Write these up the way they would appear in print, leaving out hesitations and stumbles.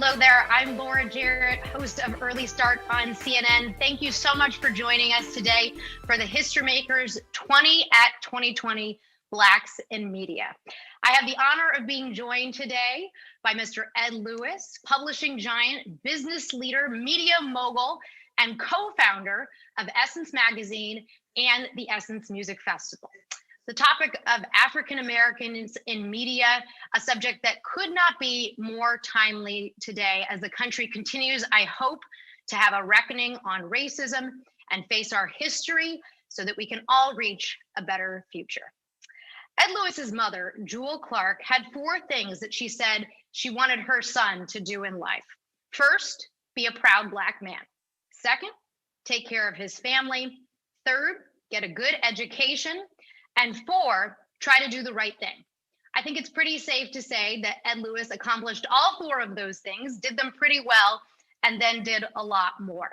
Hello there, I'm Laura Jarrett, host of Early Start on CNN. Thank you so much for joining us today for the HistoryMakers 20 at 2020 Blacks in Media. I have the honor of being joined today by Mr. Ed Lewis, publishing giant, business leader, media mogul, and co-founder of Essence Magazine and the Essence Music Festival. The topic of African Americans in media, a subject that could not be more timely today as the country continues, I hope, to have a reckoning on racism and face our history so that we can all reach a better future. Ed Lewis's mother, Jewel Clark, had 4 things that she said she wanted her son to do in life. First, be a proud Black man. Second, take care of his family. Third, get a good education. And 4, try to do the right thing. I think it's pretty safe to say that Ed Lewis accomplished all 4 of those things, did them pretty well, and then did a lot more.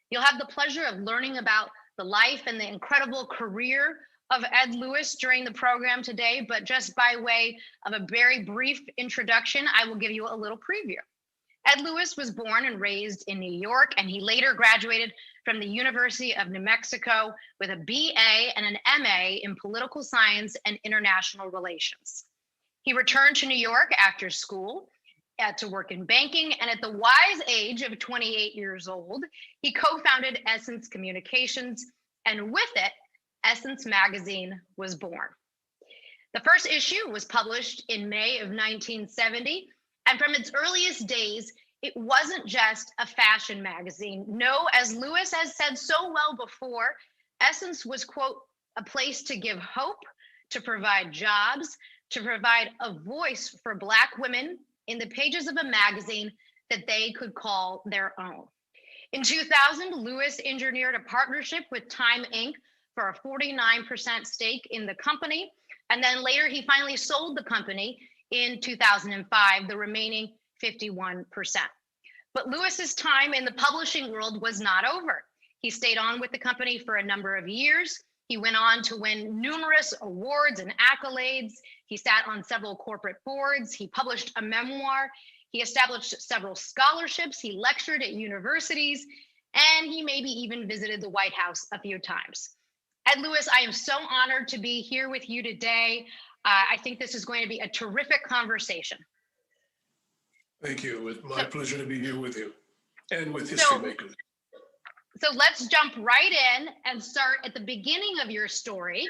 You'll have the pleasure of learning about the life and the incredible career of Ed Lewis during the program today, but just by way of a very brief introduction, I will give you a little preview. Ed Lewis was born and raised in New York, and he later graduated from the University of New Mexico with a BA and an MA in political science and international relations. He returned to New York after school to work in banking, and at the wise age of 28 years old, he co-founded Essence Communications, and with it, Essence Magazine was born. The first issue was published in May of 1970, and from its earliest days, it wasn't just a fashion magazine. No, as Lewis has said so well before, Essence was, quote, a place to give hope, to provide jobs, to provide a voice for Black women in the pages of a magazine that they could call their own. In 2000, Lewis engineered a partnership with Time Inc. for a 49% stake in the company. And then later, he finally sold the company in 2005, the remaining 51%. But Lewis's time in the publishing world was not over. He stayed on with the company for a number of years. He went on to win numerous awards and accolades. He sat on several corporate boards. He published a memoir. He established several scholarships. He lectured at universities, and he maybe even visited the White House a few times. Ed Lewis, I am so honored to be here with you today. I think this is going to be a terrific conversation. Thank you. It's my pleasure to be here with you and with HistoryMakers. So let's jump right in and start at the beginning of your story.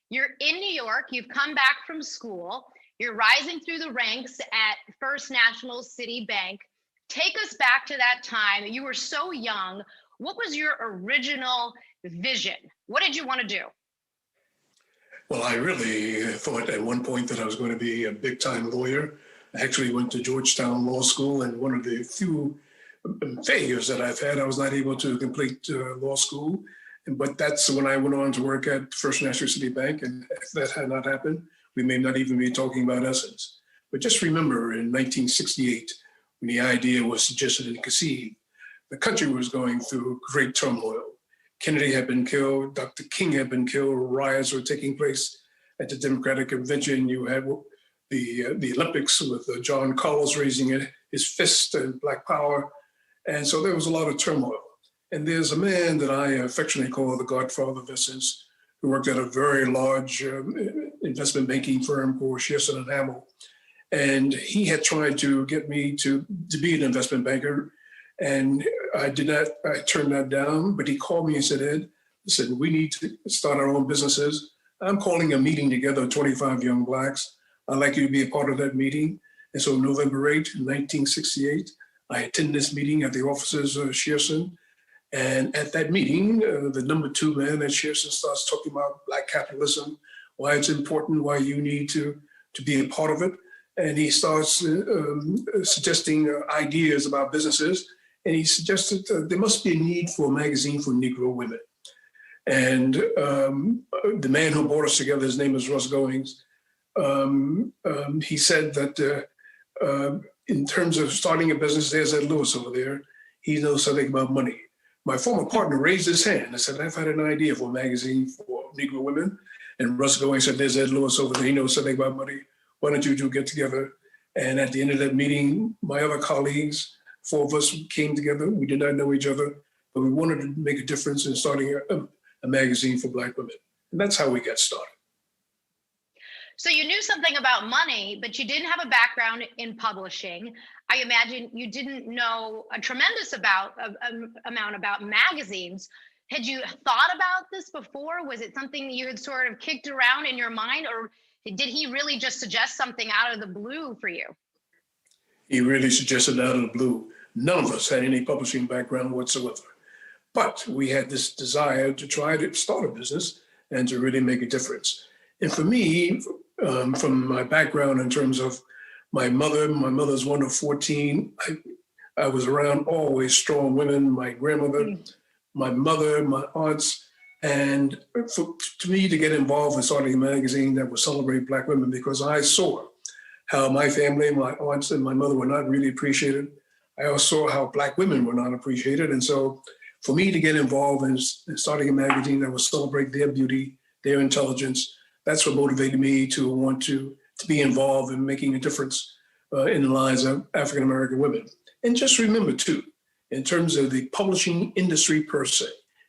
You're in New York. You've come back from school. You're rising through the ranks at First National City Bank. Take us back to that time. You were so young. What was your original vision? What did you want to do? Well, I really thought at one point that I was going to be a big-time lawyer. I actually went to Georgetown Law School, and one of the few failures that I've had, I was not able to complete law school. But that's when I went on to work at First National City Bank, and if that had not happened, we may not even be talking about Essence. But just remember, in 1968, when the idea was suggested and conceived, the country was going through great turmoil. Kennedy had been killed, Dr. King had been killed, riots were taking place at the Democratic Convention. You had the Olympics with John Carlos raising his fist and Black Power. And so there was a lot of turmoil. And there's a man that I affectionately call the godfather of Essence, who worked at a very large investment banking firm called Shearson & Hamill. And he had tried to get me to be an investment banker. And I turned that down, but he called me and said, Ed, listen, we need to start our own businesses. I'm calling a meeting together of 25 young Blacks. I'd like you to be a part of that meeting. And so November 8, 1968, I attended this meeting at the offices of Shearson. And at that meeting, the number 2 man at Shearson starts talking about Black capitalism, why it's important, why you need to be a part of it. And he starts suggesting ideas about businesses. And he suggested there must be a need for a magazine for Negro women. And the man who brought us together, his name is Russ Goings, he said that in terms of starting a business, there's Ed Lewis over there. He knows something about money. My former partner raised his hand and said, I've had an idea for a magazine for Negro women. And Russ Goings said, there's Ed Lewis over there. He knows something about money. Why don't you two get together And at the end of that meeting, my other colleagues, four of us came together. We did not know each other, but we wanted to make a difference in starting a magazine for Black women. And that's how we got started. So you knew something about money, but you didn't have a background in publishing. I imagine you didn't know a tremendous amount about magazines. Had you thought about this before? Was it something you had sort of kicked around in your mind, or did he really just suggest something out of the blue for you? He really suggested out of the blue. None of us had any publishing background whatsoever. But we had this desire to try to start a business and to really make a difference. And for me, from my background in terms of my mother's one of 14. I was around always strong women, my grandmother, my mother, my aunts, and to me to get involved in starting a magazine that would celebrate Black women, because I saw how my family, my aunts and my mother were not really appreciated. I also saw how Black women were not appreciated. And so for me to get involved in starting a magazine that would celebrate their beauty, their intelligence, that's what motivated me to want to be involved in making a difference in the lives of African-American women. And just remember too, in terms of the publishing industry per se,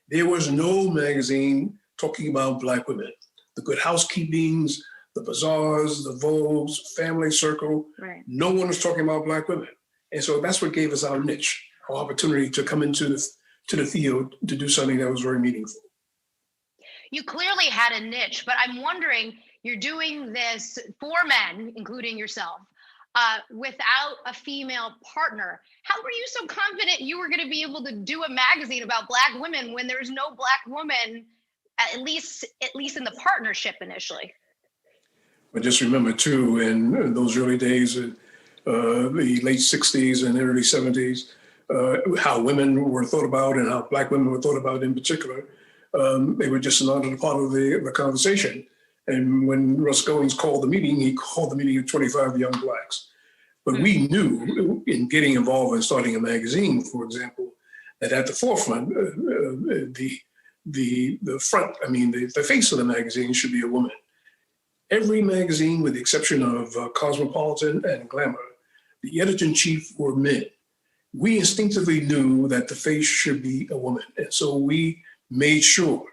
there was no magazine talking about Black women. The Good Housekeepings, the Bazaars, the Vogues, Family Circle, right. No one was talking about Black women. And so that's what gave us our niche, our opportunity to come into the field to do something that was very meaningful. You clearly had a niche, but I'm wondering, you're doing this for men, including yourself, without a female partner. How were you so confident you were going to be able to do a magazine about Black women when there's no Black woman, at least in the partnership initially? But just remember too, in those early days, the late 60s and early 70s, how women were thought about and how Black women were thought about in particular. They were just not a part of the conversation. And when Russ Goins called the meeting, he called the meeting of 25 young Blacks. But we knew in getting involved in starting a magazine, for example, that at the forefront, the face of the magazine should be a woman. Every magazine, with the exception of Cosmopolitan and Glamour, the editor-in-chief were men. We instinctively knew that the face should be a woman. And so we made sure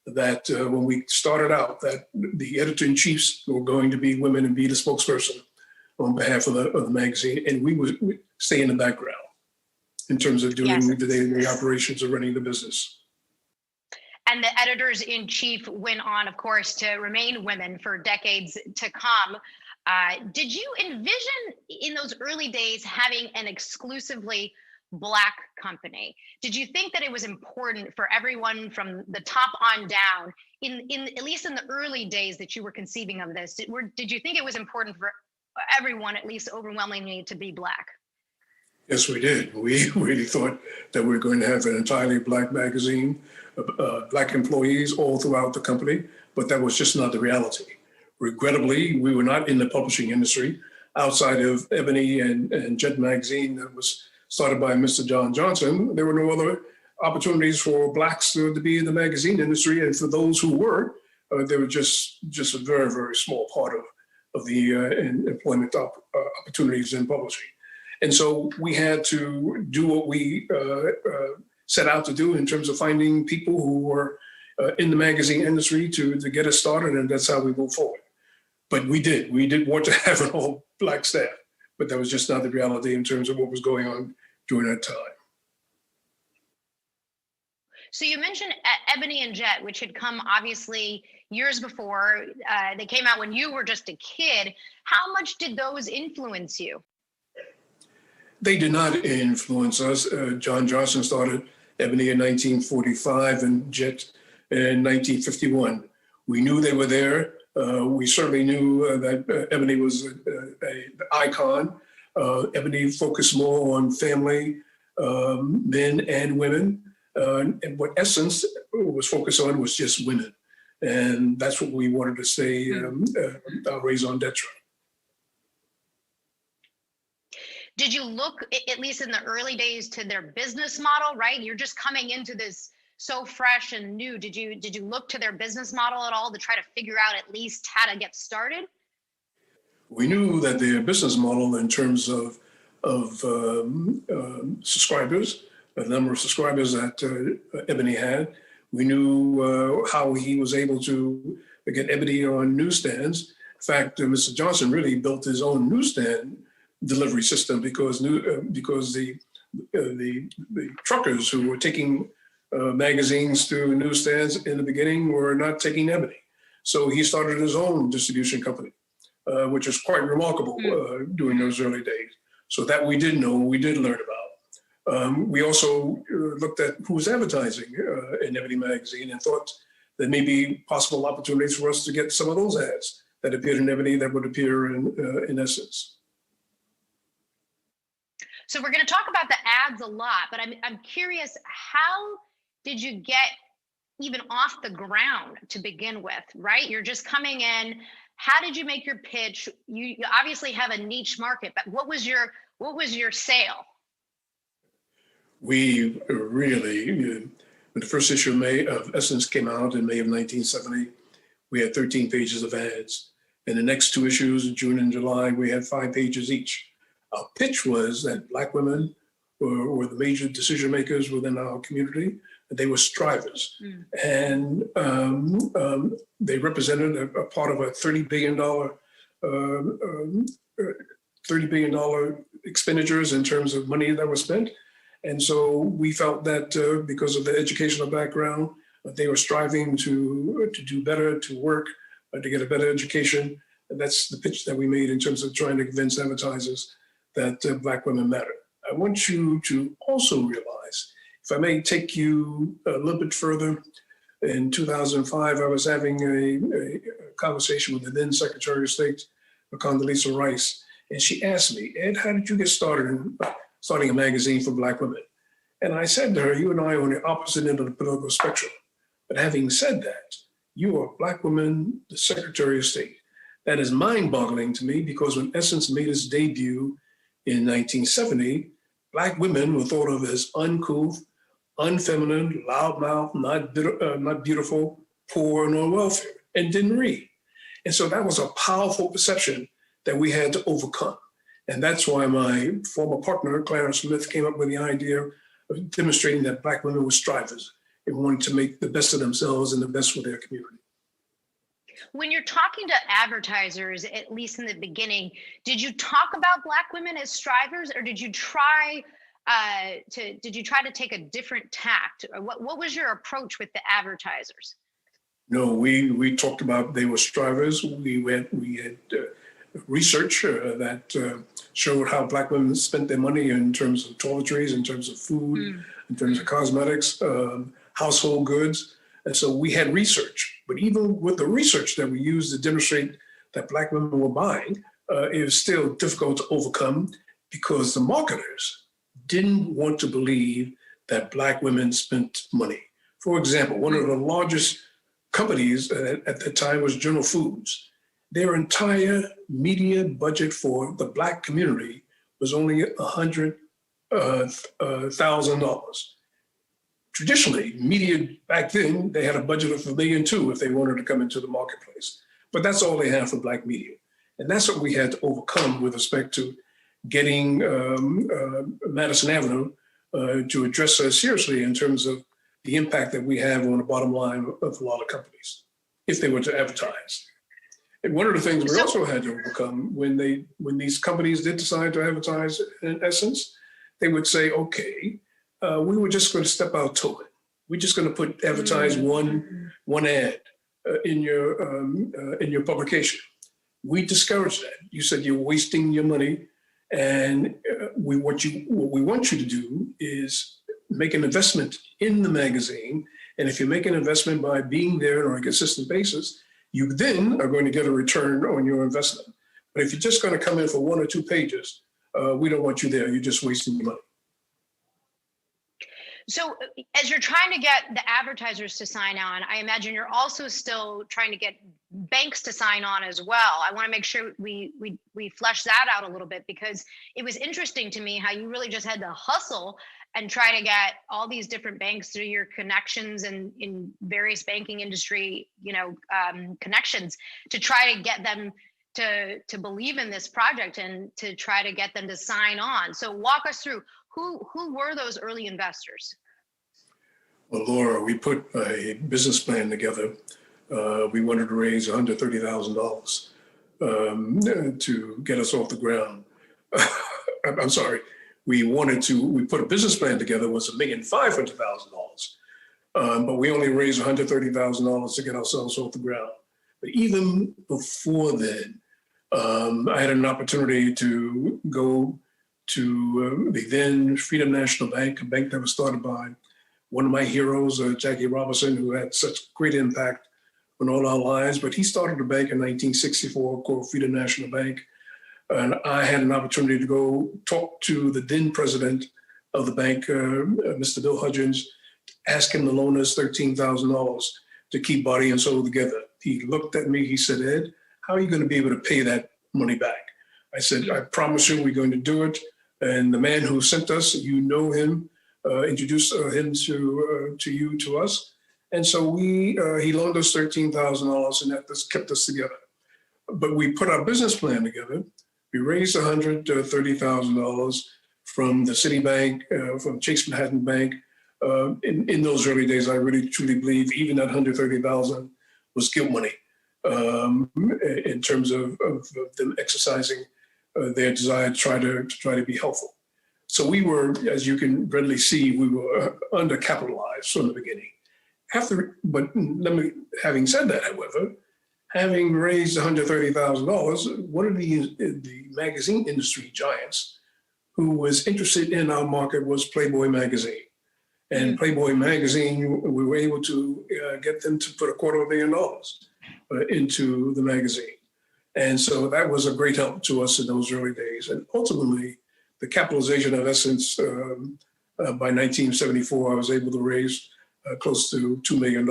that when we started out, that the editor-in-chiefs were going to be women and be the spokesperson on behalf of the magazine. And we would stay in the background in terms of doing the day-to-day operations of running the business. And the editors-in-chief went on, of course, to remain women for decades to come. Did you envision in those early days having an exclusively Black company? Did you think that it was important for everyone from the top on down, in at least in the early days that you were conceiving of this? Did you think it was important for everyone, at least overwhelmingly, to be Black? Yes, we did. We really thought that we were going to have an entirely Black magazine, Black employees all throughout the company, but that was just not the reality. Regrettably, we were not in the publishing industry. Outside of Ebony and Jet magazine that was started by Mr. John Johnson, there were no other opportunities for Blacks to be in the magazine industry. And for those who were, they were just a very, very small part of the employment opportunities in publishing. And so we had to do what we set out to do in terms of finding people who were in the magazine industry to get us started, and that's how we move forward. But we did want to have an all Black staff, but that was just not the reality in terms of what was going on during that time. So you mentioned Ebony and Jet, which had come obviously years before. They came out when you were just a kid. How much did those influence you? They did not influence us. John Johnson started Ebony in 1945 and Jet in 1951. We knew they were there. We certainly knew that Ebony was an icon. Ebony focused more on family, men and women. And what Essence was focused on was just women. And that's what we wanted to say, our raison d'etre. Did you look, at least in the early days, to their business model, right? You're just coming into this so fresh and new. Did you look to their business model at all to try to figure out at least how to get started? We knew that their business model in terms of subscribers, the number of subscribers that Ebony had, we knew how he was able to get Ebony on newsstands. In fact, Mr. Johnson really built his own newsstand delivery system because the truckers who were taking magazines to newsstands in the beginning were not taking Ebony. So he started his own distribution company, which was quite remarkable during those early days. So that we did know, we did learn about. We also looked at who was advertising in Ebony magazine and thought there may be possible opportunities for us to get some of those ads that appeared in Ebony that would appear in Essence. So we're going to talk about the ads a lot, but I'm curious, how did you get even off the ground to begin with, right? You're just coming in. How did you make your pitch? You obviously have a niche market, but what was your sale? We really, when the first issue of Essence came out in May of 1970, we had 13 pages of ads. In the next two issues, June and July, we had 5 pages each. Our pitch was that Black women were the major decision makers within our community. They were strivers. And they represented a part of a $30 billion expenditures in terms of money that was spent. And so we felt that because of their educational background, they were striving to do better, to work, to get a better education. And that's the pitch that we made in terms of trying to convince advertisers that Black women matter. I want you to also realize, if I may take you a little bit further, in 2005, I was having a conversation with the then Secretary of State, Condoleezza Rice, and she asked me, Ed, how did you get started in starting a magazine for Black women? And I said to her, you and I are on the opposite end of the political spectrum. But having said that, you are a Black woman, the Secretary of State. That is mind-boggling to me because when Essence made its debut in 1970, Black women were thought of as uncouth, unfeminine, loudmouth, not beautiful, poor, and on welfare, and didn't read. And so that was a powerful perception that we had to overcome. And that's why my former partner, Clarence Smith, came up with the idea of demonstrating that Black women were strivers and wanted to make the best of themselves and the best for their community. When you're talking to advertisers, at least in the beginning, did you talk about Black women as strivers, or did you try to take a different tact? What was your approach with the advertisers? No, we talked about they were strivers. We had research that showed how Black women spent their money in terms of toiletries, in terms of food, in terms of cosmetics, household goods. And so we had research. But even with the research that we used to demonstrate that Black women were buying, it was still difficult to overcome because the marketers didn't want to believe that Black women spent money. For example, one of the largest companies at that time was General Foods. Their entire media budget for the Black community was only $100,000. Traditionally, media back then, they had a budget of $1.2 million if they wanted to come into the marketplace. But that's all they had for Black media. And that's what we had to overcome with respect to getting Madison Avenue to address us seriously in terms of the impact that we have on the bottom line of a lot of companies, if they were to advertise. And one of the things we also had to overcome when these companies did decide to advertise in Essence, they would say, okay, we were just going to step our toe in. We're just going to advertise one ad in your publication. We discourage that. You said you're wasting your money, and what we want you to do is make an investment in the magazine. And if you make an investment by being there on a consistent basis, you then are going to get a return on your investment. But if you're just going to come in for 1 or 2 pages, we don't want you there. You're just wasting your money. So as you're trying to get the advertisers to sign on, I imagine you're also still trying to get banks to sign on as well. I want to make sure we flesh that out a little bit, because it was interesting to me how you really just had to hustle and try to get all these different banks through your connections and in various banking industry, connections to try to get them to believe in this project and to try to get them to sign on. So walk us through who were those early investors? Well, Laura, we put a business plan together. We wanted to raise $130,000 to get us off the ground. I'm sorry. We put a business plan together, was $1,500,000. But we only raised $130,000 to get ourselves off the ground. But even before then, I had an opportunity to go to the then Freedom National Bank, a bank that was started by one of my heroes, Jackie Robinson, who had such great impact on all our lives. But he started a bank in 1964 called Freedom National Bank. And I had an opportunity to go talk to the then president of the bank, Mr. Bill Hudgens, ask him to loan us $13,000 to keep body and soul together. He looked at me, he said, "Ed, how are you going to be able to pay that money back?" I said, "I promise you we're going to do it. And the man who sent us, you know him, introduced him to us. And so he loaned us $13,000 and that just kept us together. But we put our business plan together. We raised $130,000 from the Citibank, from Chase Manhattan Bank. In those early days, I really truly believe even that $130,000 was guilt money in terms of them exercising their desire to try to be helpful. So we were, as you can readily see, we were undercapitalized from the beginning. Having said that, however, having raised $130,000, one of the magazine industry giants who was interested in our market was Playboy magazine. And Playboy magazine, we were able to get them to put $250,000 into the magazine. And so that was a great help to us in those early days. And ultimately, the capitalization of Essence, by 1974, I was able to raise close to $2 million.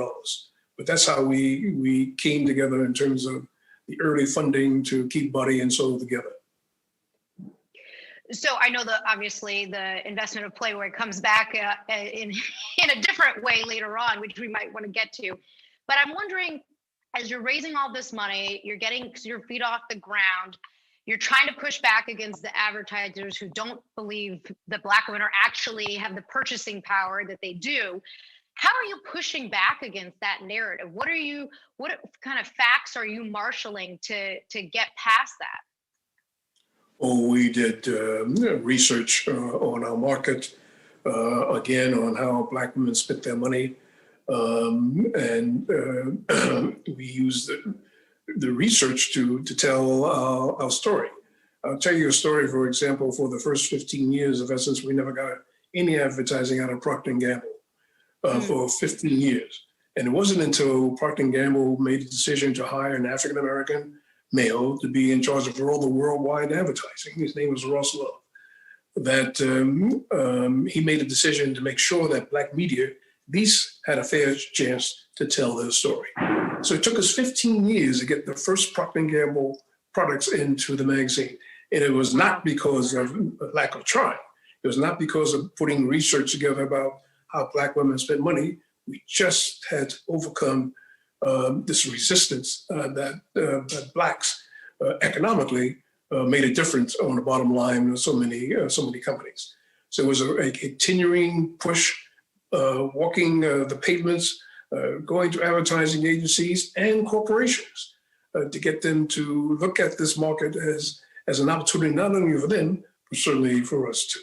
But that's how we came together in terms of the early funding to keep body and soul together. So I know that obviously the investment of Playboy comes back in a different way later on, which we might want to get to. But I'm wondering, as you're raising all this money, you're getting your feet off the ground, you're trying to push back against the advertisers who don't believe that Black women actually have the purchasing power that they do. How are you pushing back against that narrative? What kind of facts are you marshaling to get past that? Oh, we did research on our market, again, on how Black women spent their money. And we used the research to tell our story. I'll tell you a story, for example, for the first 15 years of Essence, we never got any advertising out of Procter & Gamble for 15 years. And it wasn't until Procter & Gamble made the decision to hire an African-American male to be in charge of all the worldwide advertising. His name was Ross Love. That he made a decision to make sure that Black media at least had a fair chance to tell their story. So it took us 15 years to get the first Procter & Gamble products into the magazine. And it was not because of a lack of trying. It was not because of putting research together about how Black women spent money. We just had to overcome this resistance that Blacks economically made a difference on the bottom line of so many companies. So it was a continuing push, walking the pavements, going to advertising agencies and corporations to get them to look at this market as an opportunity, not only for them, but certainly for us too.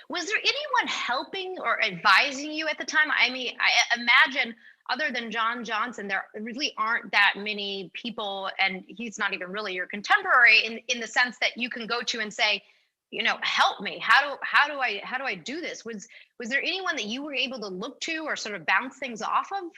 Was there anyone helping or advising you at the time? I mean, I imagine other than John Johnson, there really aren't that many people, and he's not even really your contemporary in the sense that you can go to and say, help me. How do I do this? Was there anyone that you were able to look to or sort of bounce things off of?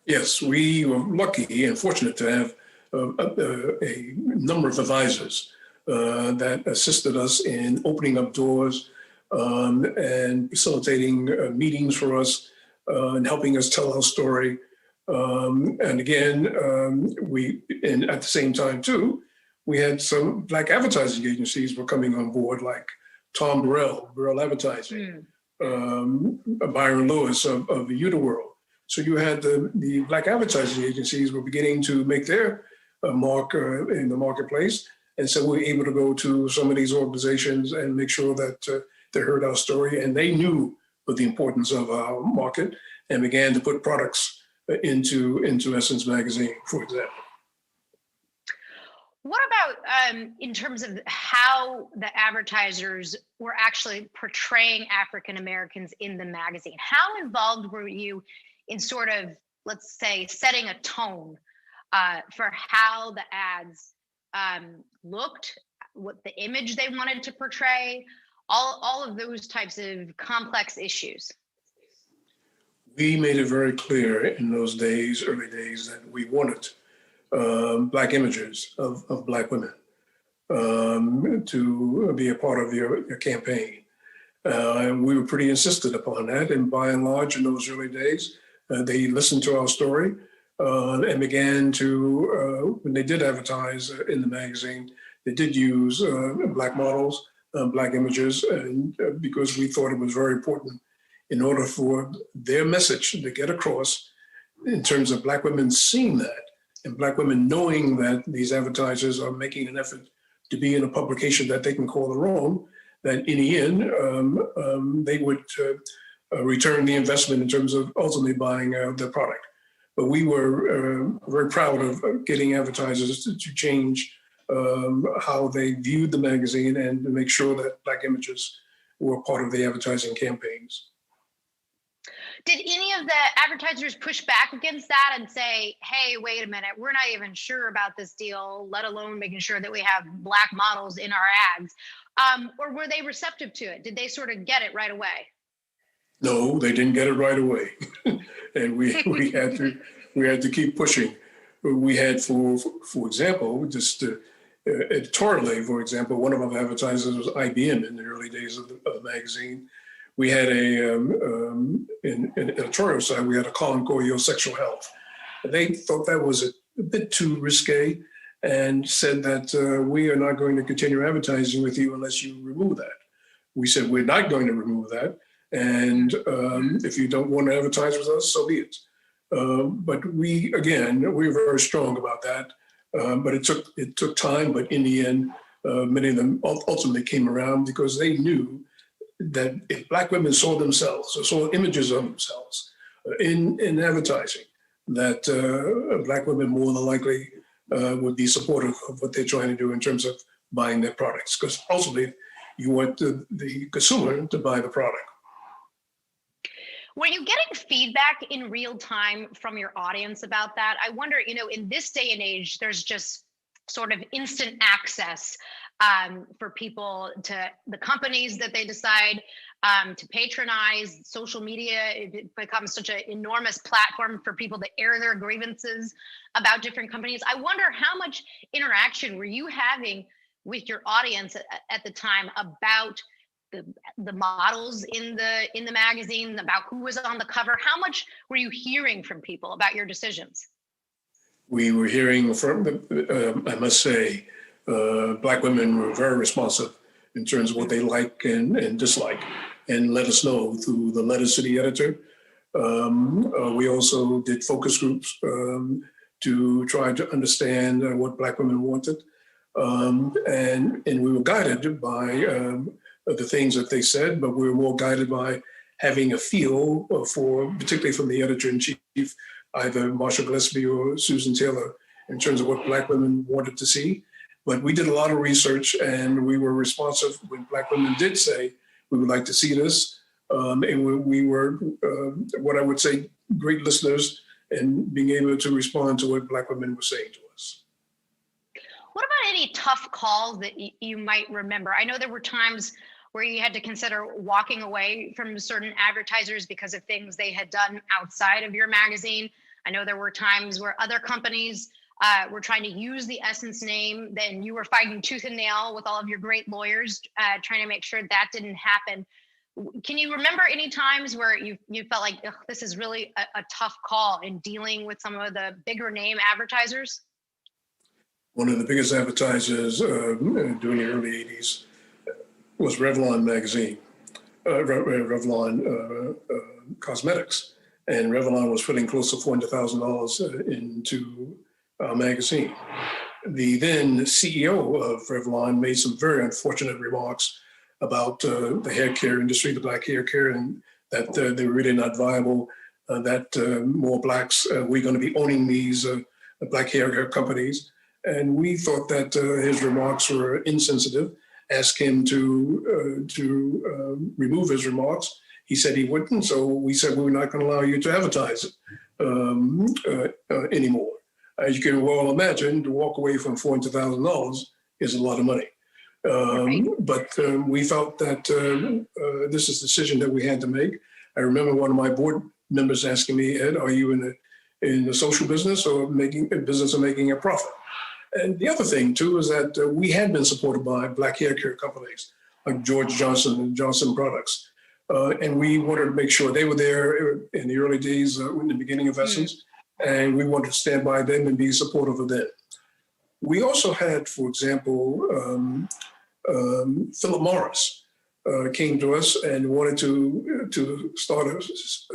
Yes, we were lucky and fortunate to have a number of advisors that assisted us in opening up doors and facilitating meetings for us and helping us tell our story. And again, and at the same time too, we had some Black advertising agencies were coming on board, like Tom Burrell Advertising, Byron Lewis of the Uniworld. So you had the Black advertising agencies were beginning to make their mark in the marketplace. And so we were able to go to some of these organizations and make sure that they heard our story and they knew of the importance of our market and began to put products into Essence magazine, for example. What about in terms of how the advertisers were actually portraying African Americans in the magazine? How involved were you in sort of, let's say, setting a tone for how the ads looked, what the image they wanted to portray, all of those types of complex issues? We made it very clear in those days, early days, that we wanted Black images of Black women to be a part of your campaign. And we were pretty insistent upon that. And by and large, in those early days, they listened to our story and began to, when they did advertise in the magazine, they did use Black models, Black images, and because we thought it was very important in order for their message to get across in terms of Black women seeing that and Black women knowing that these advertisers are making an effort to be in a publication that they can call their own, that in the end, they would return the investment in terms of ultimately buying their product. But we were very proud of getting advertisers to change how they viewed the magazine and to make sure that Black images were part of the advertising campaigns. Did any of the advertisers push back against that and say, hey, wait a minute, we're not even sure about this deal, let alone making sure that we have Black models in our ads? Or were they receptive to it? Did they sort of get it right away? No, they didn't get it right away. And we had to keep pushing. We had, for example, just editorially, for example, one of our advertisers was IBM in the early days of the magazine. We had in editorial side, we had a column called Your Sexual Health. They thought that was a bit too risque and said that we are not going to continue advertising with you unless you remove that. We said, we're not going to remove that. And if you don't want to advertise with us, so be it. But we were very strong about that. But it took time, but in the end, many of them ultimately came around because they knew that if Black women saw themselves or saw images of themselves in advertising, that Black women more than likely would be supportive of what they're trying to do in terms of buying their products. Because ultimately, you want the consumer to buy the product. Were you getting feedback in real time from your audience about that? I wonder, in this day and age, there's just sort of instant access for people to the companies that they decide to patronize. Social media, it becomes such an enormous platform for people to air their grievances about different companies. I wonder how much interaction were you having with your audience at the time about the models in the magazine, about who was on the cover? How much were you hearing from people about your decisions? We were hearing from, I must say, Black women were very responsive in terms of what they like and dislike, and let us know through the letters to the editor. We also did focus groups to try to understand what Black women wanted. And we were guided by the things that they said, but we were more guided by having a feel for, particularly from the editor-in-chief, either Marsha Gillespie or Susan Taylor, in terms of what Black women wanted to see. But we did a lot of research and we were responsive when Black women did say, we would like to see this. And we were, what I would say, great listeners and being able to respond to what Black women were saying to us. What about any tough calls that you might remember? I know there were times where you had to consider walking away from certain advertisers because of things they had done outside of your magazine. I know there were times where other companies were trying to use the Essence name, then you were fighting tooth and nail with all of your great lawyers, trying to make sure that didn't happen. Can you remember any times where you felt like, this is really a tough call in dealing with some of the bigger name advertisers? One of the biggest advertisers during the early 80s was Revlon magazine, Revlon Cosmetics. And Revlon was putting close to $400,000 into magazine. The then CEO of Revlon made some very unfortunate remarks about the hair care industry, the black hair care, and that they were really not viable, that more blacks, we're going to be owning these black hair care companies. And we thought that his remarks were insensitive, asked him to remove his remarks. He said he wouldn't, so we said we're not going to allow you to advertise it anymore. As you can well imagine, to walk away from $400,000 is a lot of money. But we felt that this is a decision that we had to make. I remember one of my board members asking me, Ed, are you in the social business or making a profit? And the other thing too is that we had been supported by black hair care companies like George Johnson and Johnson Products. And we wanted to make sure they were there in the early days, in the beginning of Essence, and we wanted to stand by them and be supportive of them. We also had, for example, Philip Morris came to us and wanted to start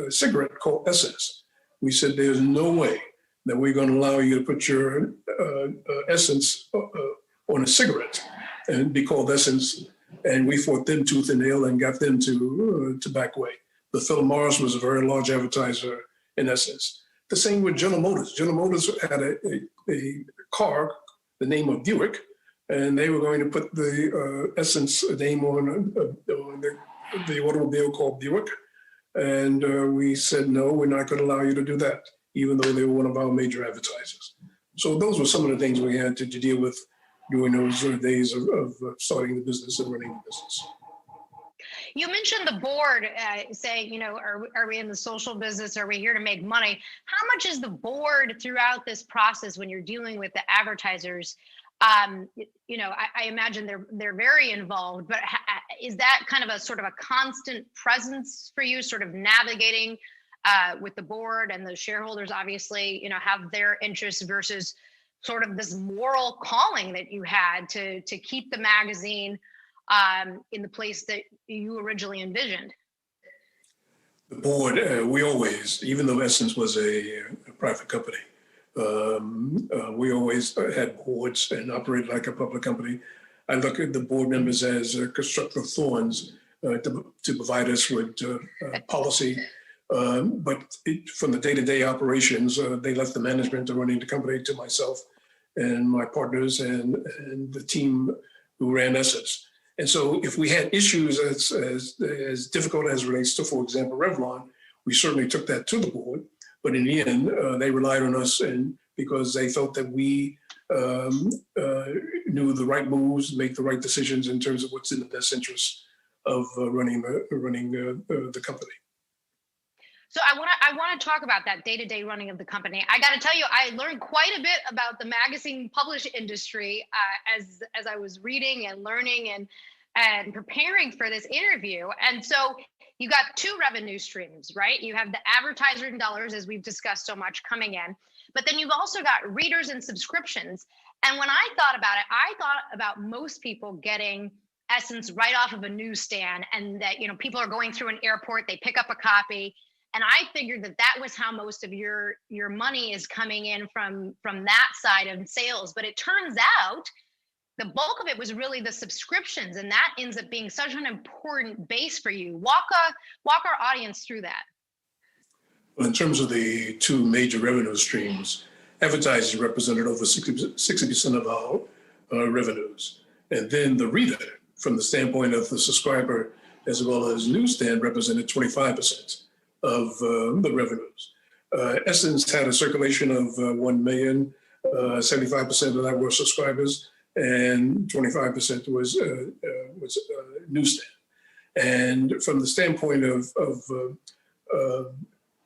a cigarette called Essence. We said, there's no way that we're going to allow you to put your Essence on a cigarette and be called Essence. And we fought them tooth and nail and got them to back away. But Philip Morris was a very large advertiser in Essence. The same with General Motors. General Motors had a car, the name of Buick, and they were going to put the Essence name on the automobile called Buick. And we said, no, we're not going to allow you to do that, even though they were one of our major advertisers. So those were some of the things we had to deal with during those days of starting the business and running the business. You mentioned the board saying, are we in the social business? Are we here to make money? How much is the board throughout this process when you're dealing with the advertisers? I imagine they're very involved, but is that kind of a sort of a constant presence for you, sort of navigating with the board and the shareholders, obviously, have their interests versus sort of this moral calling that you had to keep the magazine in the place that you originally envisioned? The board, we always, even though Essence was a private company, we always had boards and operated like a public company. I look at the board members as constructive thorns to provide us with policy. But from the day-to-day operations, they left the management to running the company to myself and my partners and the team who ran Essence. And so if we had issues as difficult as it relates to, for example, Revlon, we certainly took that to the board. But in the end, they relied on us and because they felt that we knew the right moves, make the right decisions in terms of what's in the best interest of running the company. So I want to talk about that day-to-day running of the company. I got to tell you, I learned quite a bit about the magazine publish industry as I was reading and learning and preparing for this interview. And so you got two revenue streams, right? You have the advertising dollars, as we've discussed so much, coming in, but then you've also got readers and subscriptions. And when I thought about it, I thought about most people getting Essence right off of a newsstand, and that people are going through an airport, they pick up a copy. And I figured that was how most of your money is coming in from that side of sales. But it turns out the bulk of it was really the subscriptions, and that ends up being such an important base for you. Walk our audience through that. Well, in terms of the two major revenue streams, advertising represented over 60% of our revenues. And then the reader, from the standpoint of the subscriber, as well as newsstand, represented 25%. Of the revenues. Essence had a circulation of 1 million, 75% of that were subscribers, and 25% was newsstand. And from the standpoint of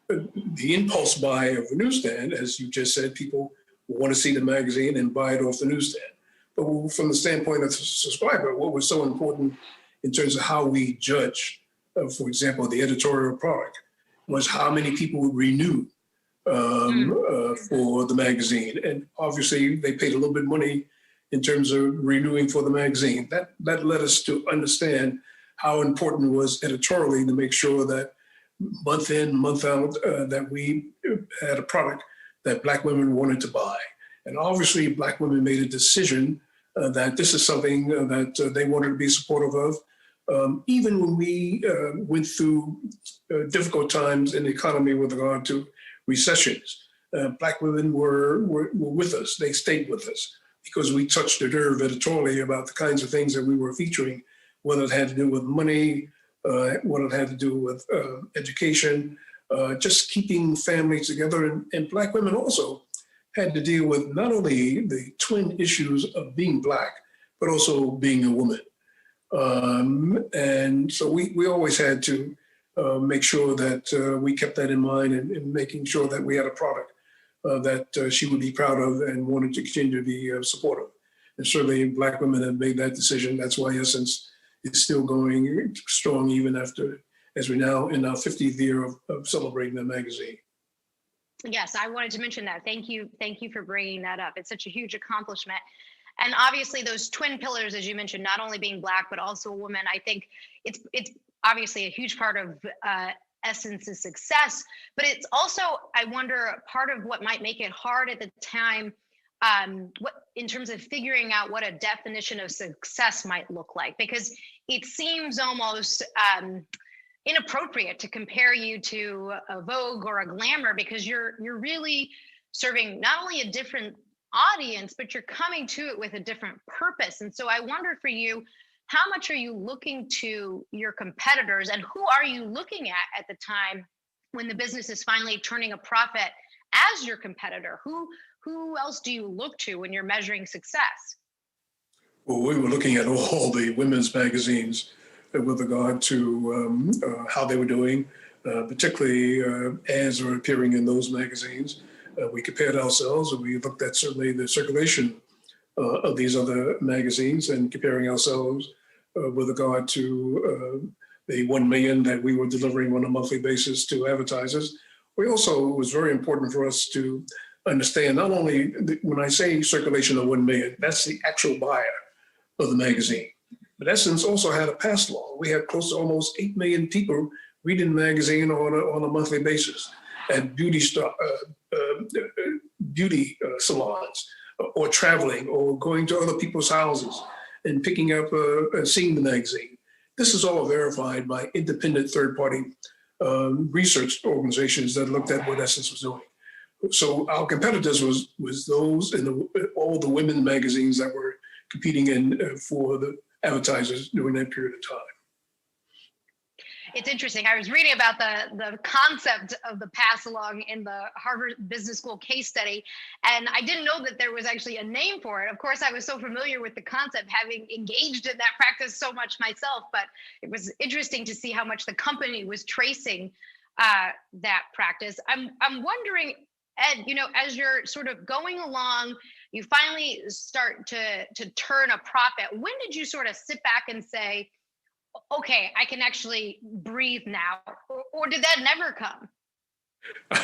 the impulse buy of the newsstand, as you just said, people want to see the magazine and buy it off the newsstand. But from the standpoint of the subscriber, what was so important in terms of how we judge, for example, the editorial product, was how many people would renew for the magazine. And obviously they paid a little bit of money in terms of renewing for the magazine. That led us to understand how important it was editorially to make sure that month in, month out, that we had a product that Black women wanted to buy. And obviously, Black women made a decision that this is something that they wanted to be supportive of. Even when we went through difficult times in the economy with regard to recessions, Black women were with us. They stayed with us because we touched the nerve editorially about the kinds of things that we were featuring, whether it had to do with money, what it had to do with education, just keeping families together. And Black women also had to deal with not only the twin issues of being Black, but also being a woman. And so we always had to make sure that we kept that in mind and making sure that we had a product that she would be proud of and wanted to continue to be supportive. And certainly Black women have made that decision. That's why Essence is still going strong even after, as we're now in our 50th year of celebrating the magazine. Yes, I wanted to mention that. Thank you for bringing that up. It's such a huge accomplishment. And obviously those twin pillars, as you mentioned, not only being Black, but also a woman, I think it's obviously a huge part of Essence's success, but it's also, I wonder, part of what might make it hard at the time, what in terms of figuring out what a definition of success might look like, because it seems almost inappropriate to compare you to a Vogue or a Glamour, because you're really serving not only a different audience, but you're coming to it with a different purpose. And so I wonder for you, how much are you looking to your competitors, and who are you looking at the time when the business is finally turning a profit as your competitor? Who else do you look to when you're measuring success? Well, we were looking at all the women's magazines with regard to how they were doing, particularly ads are appearing in those magazines. We compared ourselves, and we looked at certainly the circulation of these other magazines and comparing ourselves with regard to the 1 million that we were delivering on a monthly basis to advertisers. We also, it was very important for us to understand not only, when I say circulation of 1 million, that's the actual buyer of the magazine. But Essence also had a pass law. We had close to almost 8 million people reading the magazine on a monthly basis at beauty salons, or traveling, or going to other people's houses and picking up and seeing the magazine. This is all verified by independent third-party research organizations that looked at what Essence was doing. So our competitors was those in all the women magazines that were competing in for the advertisers during that period of time. It's interesting. I was reading about the concept of the pass along in the Harvard Business School case study, and I didn't know that there was actually a name for it. Of course, I was so familiar with the concept, having engaged in that practice so much myself, but it was interesting to see how much the company was tracing that practice. I'm wondering, Ed, as you're sort of going along, you finally start to turn a profit. When did you sort of sit back and say, okay, I can actually breathe now? Or did that never come?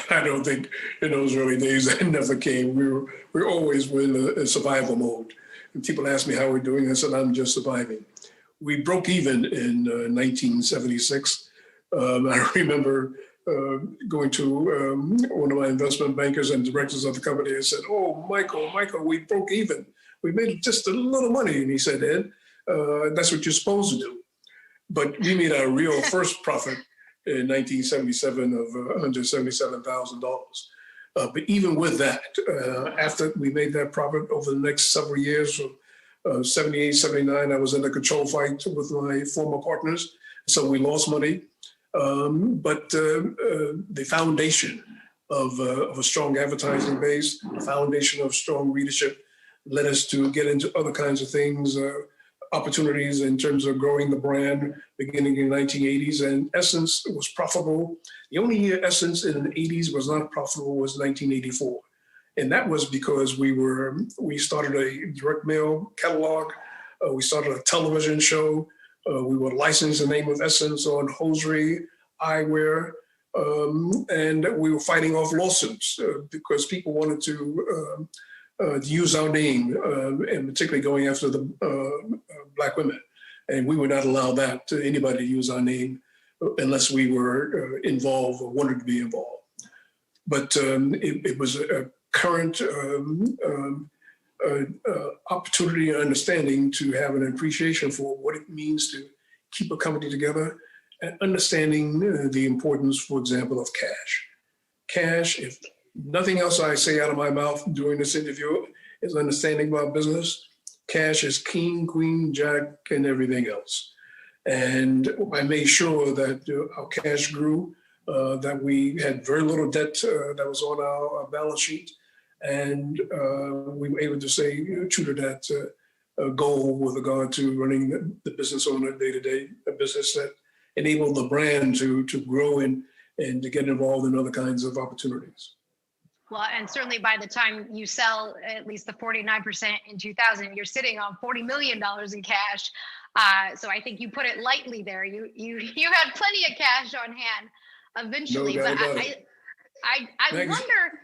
I don't think in those early days that never came. We always were in a survival mode. And people ask me how we're doing. I said, I'm just surviving. We broke even in 1976. I remember going to one of my investment bankers and directors of the company and said, oh, Michael, we broke even. We made just a little money. And he said, Ed, that's what you're supposed to do. But we made our real first profit in 1977 of $177,000. But even with that, after we made that profit over the next several years, from 78, 79, I was in a control fight with my former partners. So we lost money. But the foundation of a strong advertising base, the foundation of strong readership led us to get into other kinds of things, opportunities in terms of growing the brand beginning in the 1980s, and Essence was profitable. The only year Essence in the 80s was not profitable was 1984. And that was because we started a direct mail catalog. We started a television show. We were licensed the name of Essence on hosiery, eyewear, and we were fighting off lawsuits because people wanted to use our name, and particularly going after the Black women. And we would not allow that to anybody to use our name unless we were involved or wanted to be involved. But it was current opportunity and understanding to have an appreciation for what it means to keep a company together, and understanding the importance, for example, of cash. Cash, if nothing else I say out of my mouth during this interview is understanding about business, cash is king, queen, jack, and everything else. And I made sure that our cash grew, that we had very little debt that was on our balance sheet. And we were able to stay true to that goal with regard to running the business on a day-to-day, a business that enabled the brand to grow and to get involved in other kinds of opportunities. Well, and certainly by the time you sell at least the 49% in 2000, you're sitting on $40 million in cash. So I think you put it lightly there. You had plenty of cash on hand eventually. No doubt but about it. I wonder,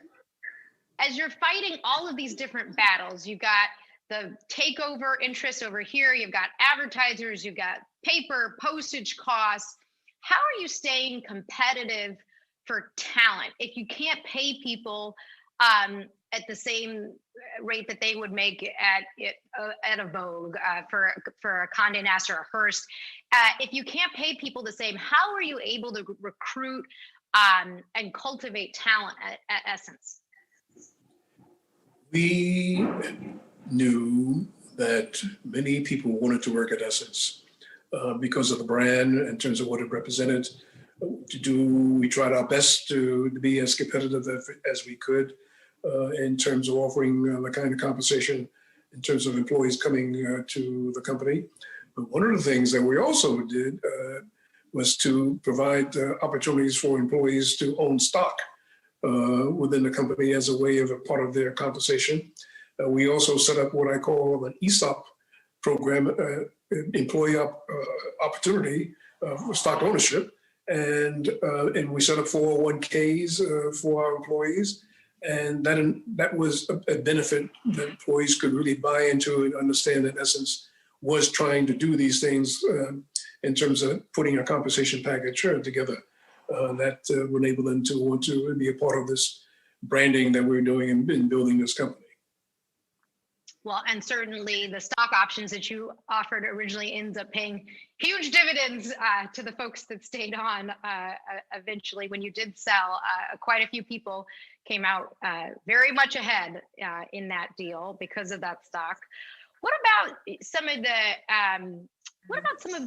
as you're fighting all of these different battles, you've got the takeover interests over here, you've got advertisers, you've got paper, postage costs. How are you staying competitive for talent if you can't pay people at the same rate that they would make at a Vogue for a Condé Nast or a Hearst? If you can't pay people the same, how are you able to recruit and cultivate talent at Essence? We knew that many people wanted to work at Essence because of the brand in terms of what it represented. We tried our best to be as competitive as we could in terms of offering the kind of compensation in terms of employees coming to the company. But one of the things that we also did was to provide opportunities for employees to own stock within the company as a way of a part of their compensation. We also set up what I call an ESOP program, employee opportunity for stock ownership. And we set up 401ks for our employees. And that was a benefit that employees could really buy into and understand that Essence was trying to do these things in terms of putting a compensation package together that would enable them to want to be a part of this branding that we're doing in building this company. Well, and certainly the stock options that you offered originally ends up paying huge dividends to the folks that stayed on eventually when you did sell. Quite a few people came out very much ahead in that deal because of that stock. What about some of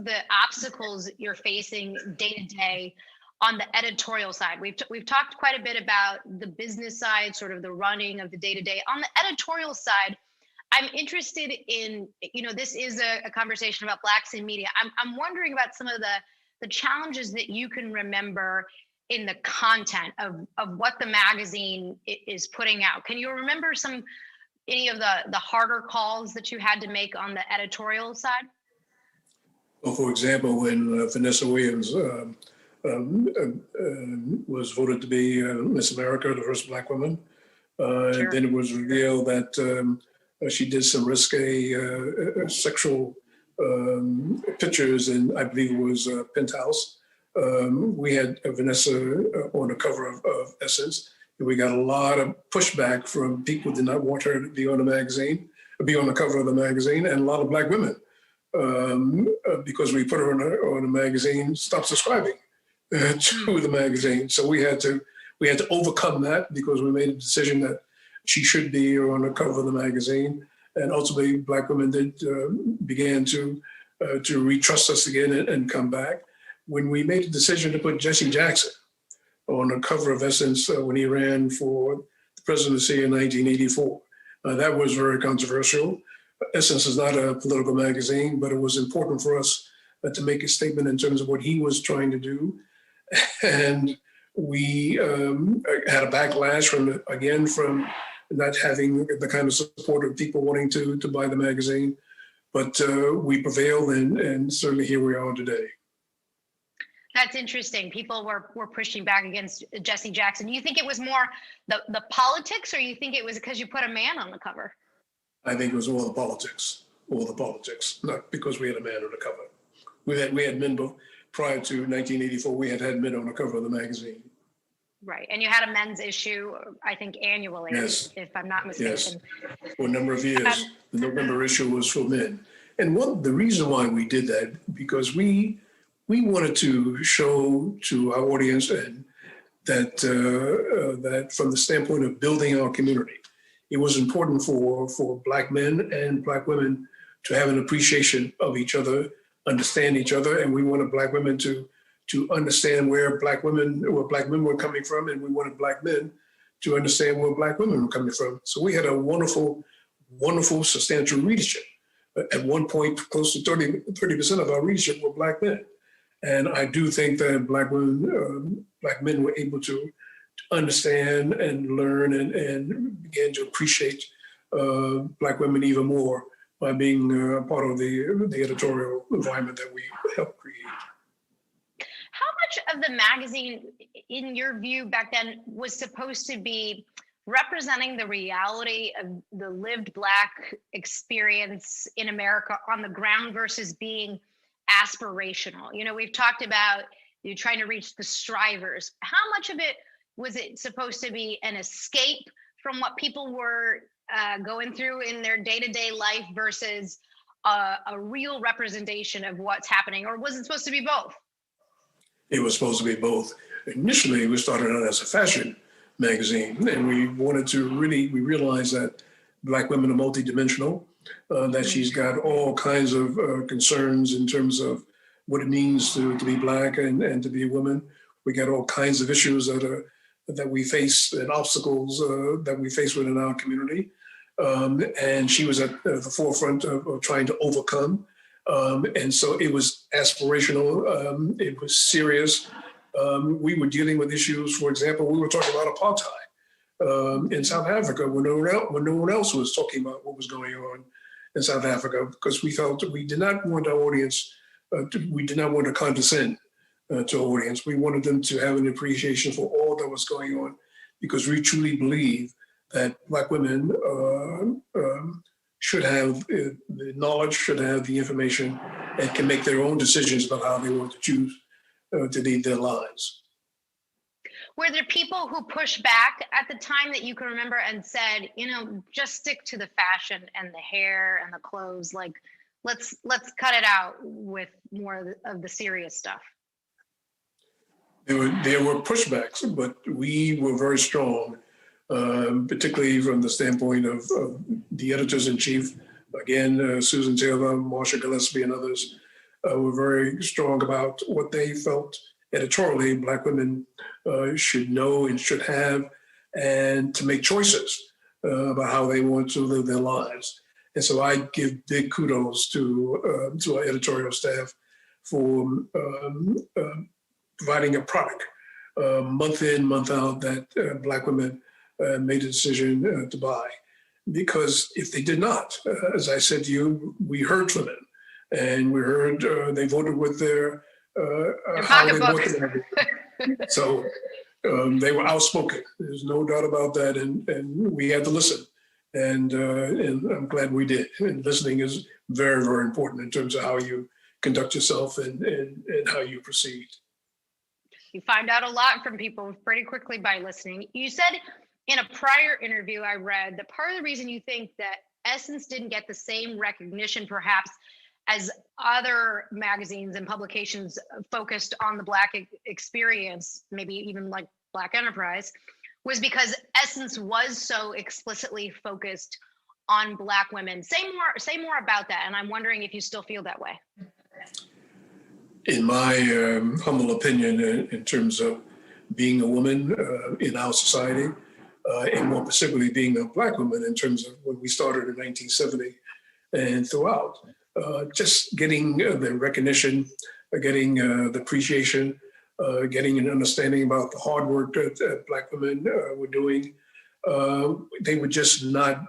the obstacles you're facing day to day on the editorial side? We've talked quite a bit about the business side, sort of the running of the day to day. On the editorial side, I'm interested in, this is a conversation about Blacks in media. I'm wondering about some of the challenges that you can remember in the content of what the magazine is putting out. Can you remember any of the harder calls that you had to make on the editorial side? Well, for example, when Vanessa Williams was voted to be Miss America, the first Black woman, Sure. And then it was revealed that she did some risque sexual pictures, and I believe it was Penthouse. We had Vanessa on the cover of Essence, and we got a lot of pushback from people who did not want her to be on the magazine, be on the cover of the magazine, and a lot of Black women, because we put her on a magazine, stop subscribing to the magazine. So we had to overcome that because we made a decision that she should be on the cover of the magazine. And ultimately, Black women began to retrust us again and come back. When we made the decision to put Jesse Jackson on the cover of Essence when he ran for the presidency in 1984, that was very controversial. Essence is not a political magazine, but it was important for us to make a statement in terms of what he was trying to do. And we had a backlash from not having the kind of support of people wanting to buy the magazine. But we prevailed, and certainly here we are today. That's interesting. People were pushing back against Jesse Jackson. Do you think it was more the politics, or you think it was because you put a man on the cover? I think it was all the politics, not because we had a man on the cover. We had men prior to 1984. We had men on the cover of the magazine. Right. And you had a men's issue, I think, annually, Yes. if I'm not mistaken. Yes, for a number of years. The November issue was for men. And the reason why we did that, because we wanted to show to our audience and that from the standpoint of building our community, it was important for Black men and Black women to have an appreciation of each other, understand each other, and we wanted Black women to understand where Black men were coming from, and we wanted Black men to understand where Black women were coming from. So we had a wonderful, wonderful, substantial readership. At one point, close to 30% of our readership were Black men. And I do think that Black men were able to understand and learn and began to appreciate Black women even more by being part of the editorial environment that we helped create. How much of the magazine, in your view back then, was supposed to be representing the reality of the lived Black experience in America on the ground versus being aspirational? You know, we've talked about you trying to reach the strivers. How much of it was it supposed to be an escape from what people were going through in their day-to-day life versus a real representation of what's happening? Or was it supposed to be both? It was supposed to be both. Initially, we started out as a fashion magazine, and we realized that Black women are multidimensional, that she's got all kinds of concerns in terms of what it means to be Black and to be a woman. We got all kinds of issues that we face and obstacles that we face within our community. And she was at the forefront of trying to overcome. And so it was aspirational, it was serious. We were dealing with issues, for example, we were talking about apartheid in South Africa when no one else was talking about what was going on in South Africa, because we felt we did not want our audience, we did not want to condescend to our audience. We wanted them to have an appreciation for all that was going on, because we truly believe that Black women should have the knowledge, should have the information, and can make their own decisions about how they want to choose to lead their lives. Were there people who pushed back at the time that you can remember and said, you know, just stick to the fashion and the hair and the clothes, like let's cut it out with more of the serious stuff? There were pushbacks, but we were very strong, particularly from the standpoint of the editors-in-chief. Again, Susan Taylor, Marsha Gillespie, and others were very strong about what they felt editorially Black women should know and should have, and to make choices about how they want to live their lives. And so I give big kudos to our editorial staff for providing a product month in, month out that Black women made a decision to buy. Because if they did not, as I said to you, we heard from them, and we heard they voted with their how they voted. So they were outspoken. There's no doubt about that, and we had to listen, and I'm glad we did. And listening is very, very important in terms of how you conduct yourself and how you proceed. You find out a lot from people pretty quickly by listening. You said in a prior interview I read that part of the reason you think that Essence didn't get the same recognition perhaps as other magazines and publications focused on the Black experience, maybe even like Black Enterprise, was because Essence was so explicitly focused on Black women. Say more about that, and I'm wondering if you still feel that way. In my humble opinion, in terms of being a woman in our society, and more specifically being a Black woman in terms of when we started in 1970 and throughout, just getting the recognition, getting the appreciation, getting an understanding about the hard work that Black women were doing. They were just not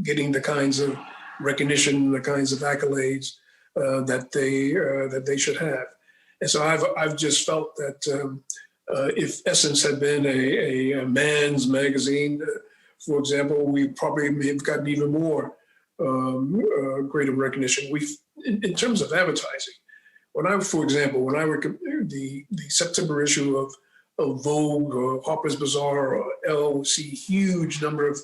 getting the kinds of recognition, the kinds of accolades that they should have. And so I've just felt that if Essence had been a man's magazine, for example, we probably may have gotten even more greater recognition. In terms of advertising, when I, for example, when I the September issue Vogue or Harper's Bazaar or Elle will see huge number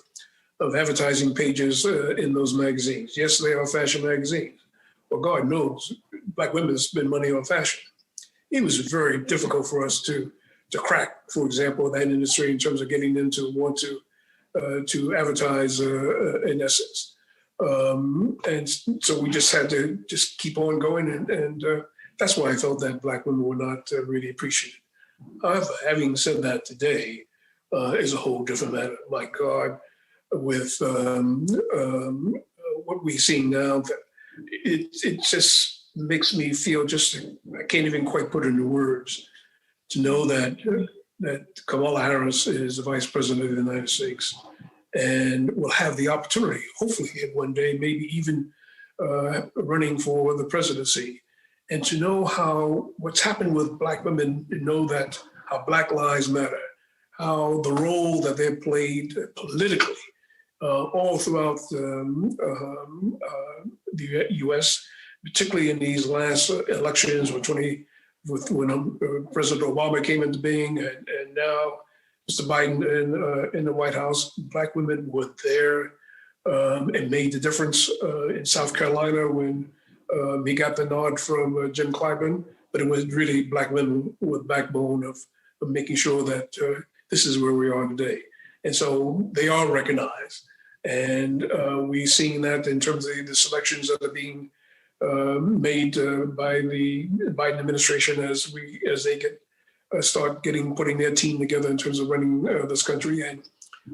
of advertising pages in those magazines. Yes, they are fashion magazines. Well, God knows, Black women spend money on fashion. It was very difficult for us to crack, for example, that industry in terms of getting them to want to advertise in essence. And so we just had to just keep on going. And that's why I felt that Black women were not really appreciated. However, having said that, today is a whole different matter. My God, with what we're seeing now, it just makes me feel I can't even quite put it into words, to know that Kamala Harris is the Vice President of the United States and will have the opportunity, hopefully one day, maybe even running for the presidency. And to know what's happened with Black women, to know that how Black lives matter, how the role that they've played politically all throughout the U.S., particularly in these last elections when President Obama came into being, and now Mr. Biden in the White House. Black women were there and made the difference in South Carolina when he got the nod from Jim Clyburn, but it was really Black women with backbone of making sure that this is where we are today. And so they are recognized. And we've seen that in terms of the selections that are being made by the Biden administration as they start putting their team together in terms of running this country. And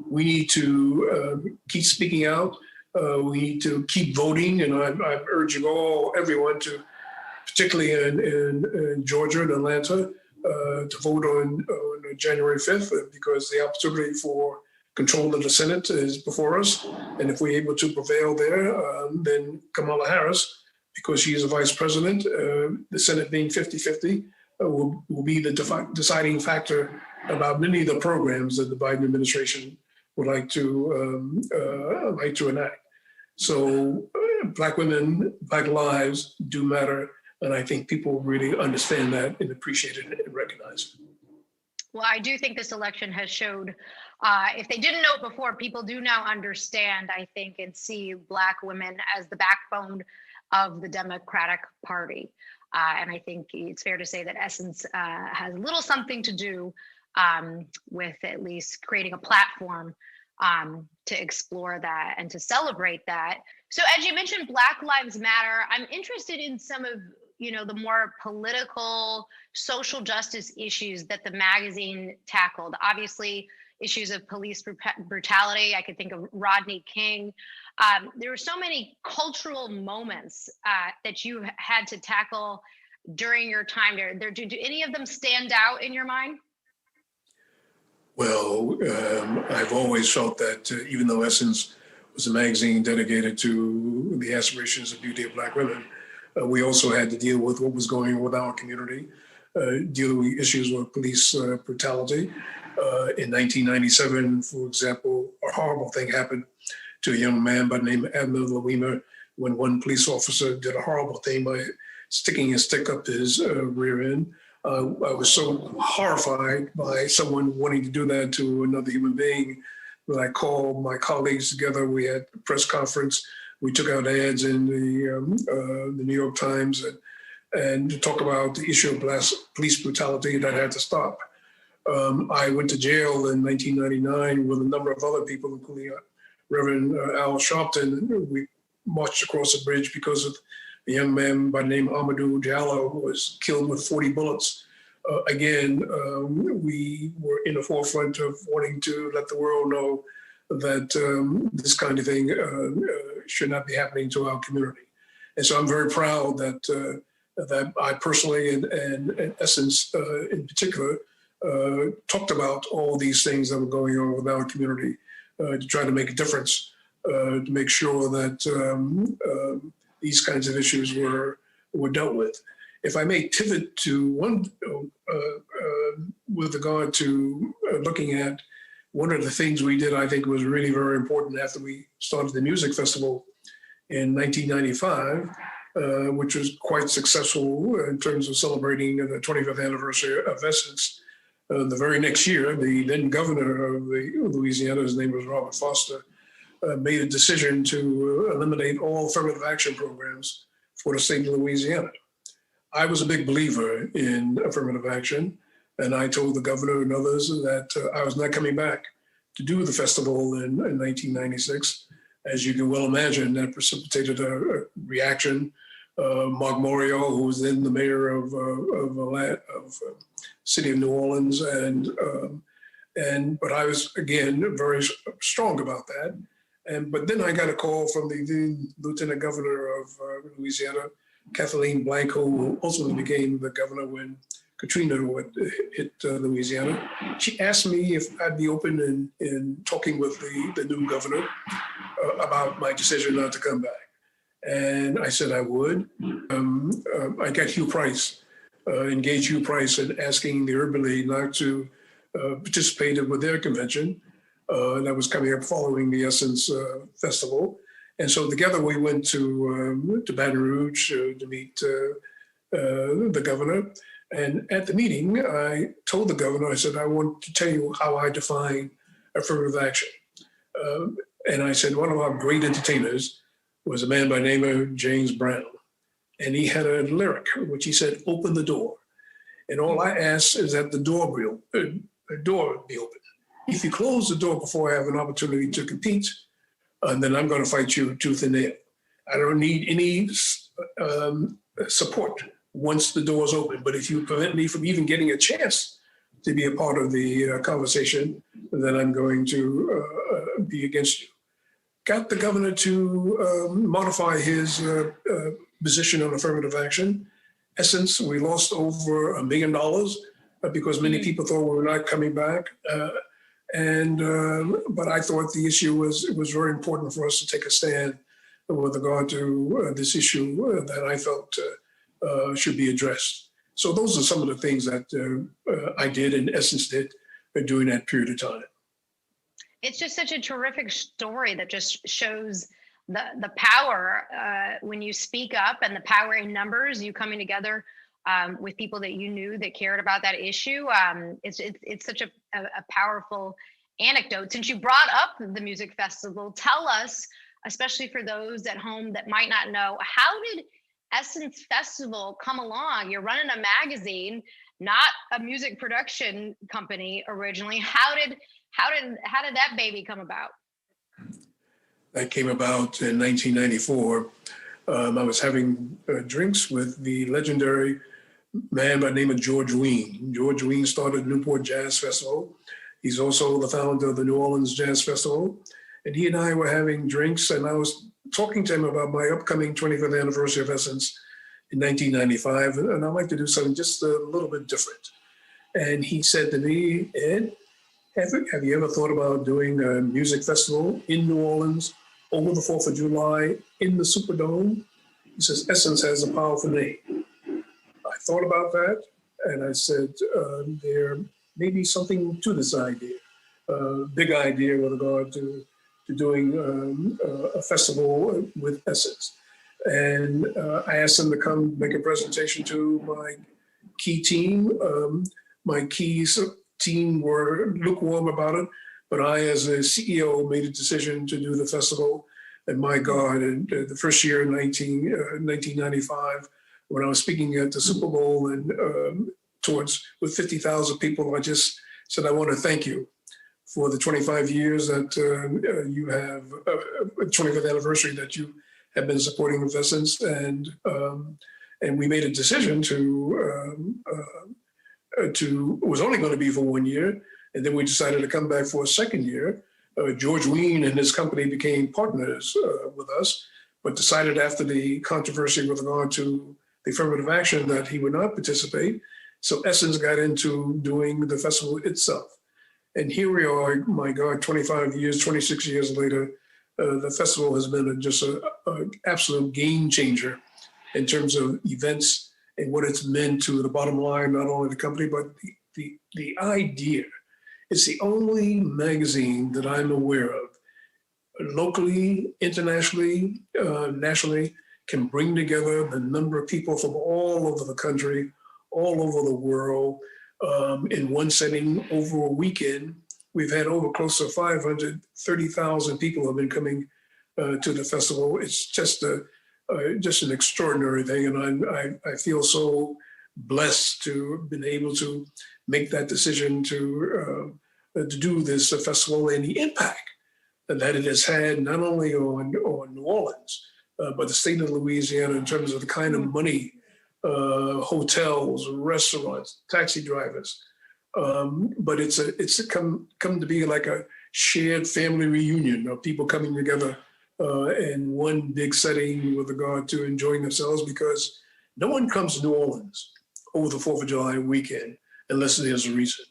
we need to keep speaking out. We need to keep voting, and I'm urging everyone to, particularly in Georgia and Atlanta, to vote on January 5th, because the opportunity for control of the Senate is before us. And if we're able to prevail there, then Kamala Harris, because she is a vice president, the Senate being 50-50, will be the deciding factor about many of the programs that the Biden administration would like to enact. So Black women, Black lives do matter. And I think people really understand that and appreciate it and recognize it. Well, I do think this election has showed, if they didn't know it before, people do now understand, I think, and see Black women as the backbone of the Democratic Party. And I think it's fair to say that Essence has little something to do with at least creating a platform to explore that and to celebrate that. So as you mentioned, Black Lives Matter, I'm interested in some of the more political, social justice issues that the magazine tackled. Obviously, issues of police brutality. I could think of Rodney King. There were so many cultural moments that you had to tackle during your time there. Do any of them stand out in your mind? Well, I've always felt that even though Essence was a magazine dedicated to the aspirations and beauty of Black women, we also had to deal with what was going on with our community, dealing with issues with police brutality. In 1997, for example, a horrible thing happened to a young man by the name of Admiral Louima, when one police officer did a horrible thing by sticking a stick up his rear end. I was so horrified by someone wanting to do that to another human being that I called my colleagues together. We had a press conference. We took out ads in the New York Times and to talk about the issue of police brutality that had to stop. I went to jail in 1999 with a number of other people, including Reverend Al Sharpton. We marched across the bridge because of a young man by the name of Amadou Diallo who was killed with 40 bullets. Again, we were in the forefront of wanting to let the world know that this kind of thing should not be happening to our community. And so I'm very proud that that I personally and Essence in particular talked about all these things that were going on with our community to try to make a difference, to make sure that these kinds of issues were dealt with. If I may pivot to one with regard to looking at one of the things we did, I think was really very important after we started the music festival in 1995, which was quite successful in terms of celebrating the 25th anniversary of Essence. The very next year, the then governor of Louisiana, his name was Robert Foster, made a decision to eliminate all affirmative action programs for the state of Louisiana. I was a big believer in affirmative action, and I told the governor and others that I was not coming back to do the festival in 1996. As you can well imagine, that precipitated a reaction. Mark Morio, who was then the mayor of city of New Orleans, but I was again very strong about that. But then I got a call from the lieutenant governor of Louisiana, Kathleen Blanco, who ultimately became the governor when Katrina hit Louisiana. She asked me if I'd be open in talking with the new governor about my decision not to come back. And I said I would. I got Hugh Price, engaged Hugh Price in asking the Urban League not to participate with their convention that was coming up following the Essence Festival. And so together we went to Baton Rouge to meet the governor. And at the meeting, I told the governor, I said, I want to tell you how I define affirmative action. And I said, one of our great entertainers was a man by the name of James Brown. And he had a lyric, which he said, open the door. And all I ask is that the door be open. If you close the door before I have an opportunity to compete, then I'm going to fight you tooth and nail. I don't need any support once the door's open. But if you prevent me from even getting a chance to be a part of the conversation, then I'm going to be against you. Got the governor to modify his position on affirmative action. Essence, we lost over $1 million because many people thought we were not coming back. But I thought the issue was very important for us to take a stand with regard to this issue that I felt should be addressed. So those are some of the things that I did and Essence did during that period of time. It's just such a terrific story that just shows the power when you speak up and the power in numbers, you coming together with people that you knew that cared about that issue. It's such a powerful anecdote. Since you brought up the music festival, tell us, especially for those at home that might not know, how did Essence Festival come along? You're running a magazine, not a music production company originally. How did that baby come about? That came about in 1994. I was having drinks with the legendary man by the name of George Wein. George Wein started Newport Jazz Festival. He's also the founder of the New Orleans Jazz Festival. And he and I were having drinks, and I was talking to him about my upcoming 25th anniversary of Essence in 1995, and I'd like to do something just a little bit different. And he said to me, Ed, have you ever thought about doing a music festival in New Orleans over the 4th of July in the Superdome? He says, Essence has a powerful name. I thought about that, and I said, there may be something to this idea, big idea with regard to doing a festival with Essence. And I asked him to come make a presentation to my key team. My key team were lukewarm about it, but I, as a CEO, made a decision to do the festival. And my God, the first year in 1995, when I was speaking at the Super Bowl and with 50,000 people, I just said, I want to thank you for the 25 years that you have, 25th anniversary that you have been supporting Essence. And we made a decision it was only going to be for 1 year. And then we decided to come back for a second year. George Wein and his company became partners with us, but decided after the controversy with regard to the affirmative action that he would not participate. So Essence got into doing the festival itself. And here we are, my God, 25 years, 26 years later, the festival has been just an absolute game changer in terms of events and what it's meant to the bottom line, not only the company, but the idea. It's the only magazine that I'm aware of, locally, internationally, nationally, can bring together the number of people from all over the country, all over the world, In one setting over a weekend, we've had over close to 530,000 people have been coming to the festival. It's just an extraordinary thing, and I feel so blessed to have been able to make that decision to do this festival, and the impact that it has had not only on New Orleans, but the state of Louisiana in terms of the kind of money, hotels, restaurants, taxi drivers. But it's come to be like a shared family reunion of people coming together in one big setting with regard to enjoying themselves, because no one comes to New Orleans over the 4th of July weekend unless there's a reason.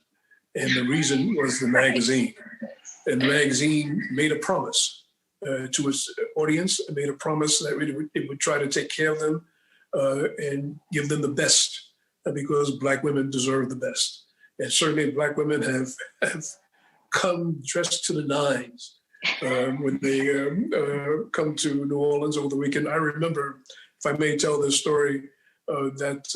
And the reason was the magazine. And the magazine made a promise to its audience, made a promise that it would try to take care of them and give them the best, because Black women deserve the best. And certainly Black women have come dressed to the nines when they come to New Orleans over the weekend. I remember, if I may tell this story, that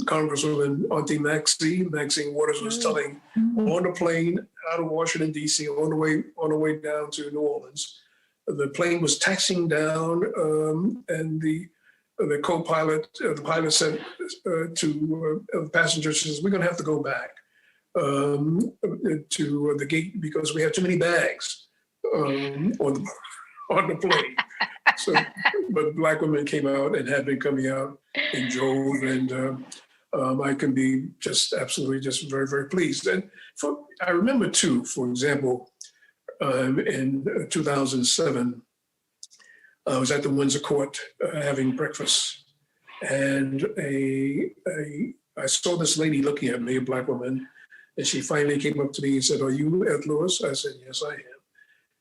Congresswoman Auntie Maxine Waters was telling on the plane out of Washington, D.C., on the way down to New Orleans. The plane was taxiing down, and the co-pilot, the pilot said to the passengers, says, "We're going to have to go back to the gate because we have too many bags on the plane." So, but Black women came out and have been coming out in droves, and I can be just absolutely just very, very pleased. And I remember too, for example, in 2007, I was at the Windsor Court having breakfast, and I saw this lady looking at me, a Black woman, and she finally came up to me and said, "Are you Ed Lewis?" I said, "Yes, I am."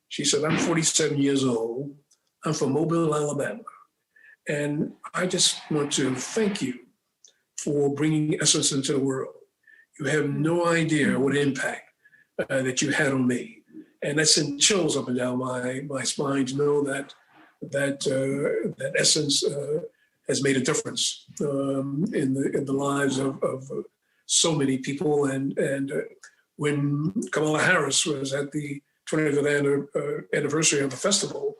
She said, "I'm 47 years old. I'm from Mobile, Alabama. And I just want to thank you for bringing Essence into the world. You have no idea what impact that you had on me." And that sent chills up and down my spine to know that Essence has made a difference in the lives of so many people. And when Kamala Harris was at the 25th anniversary of the festival,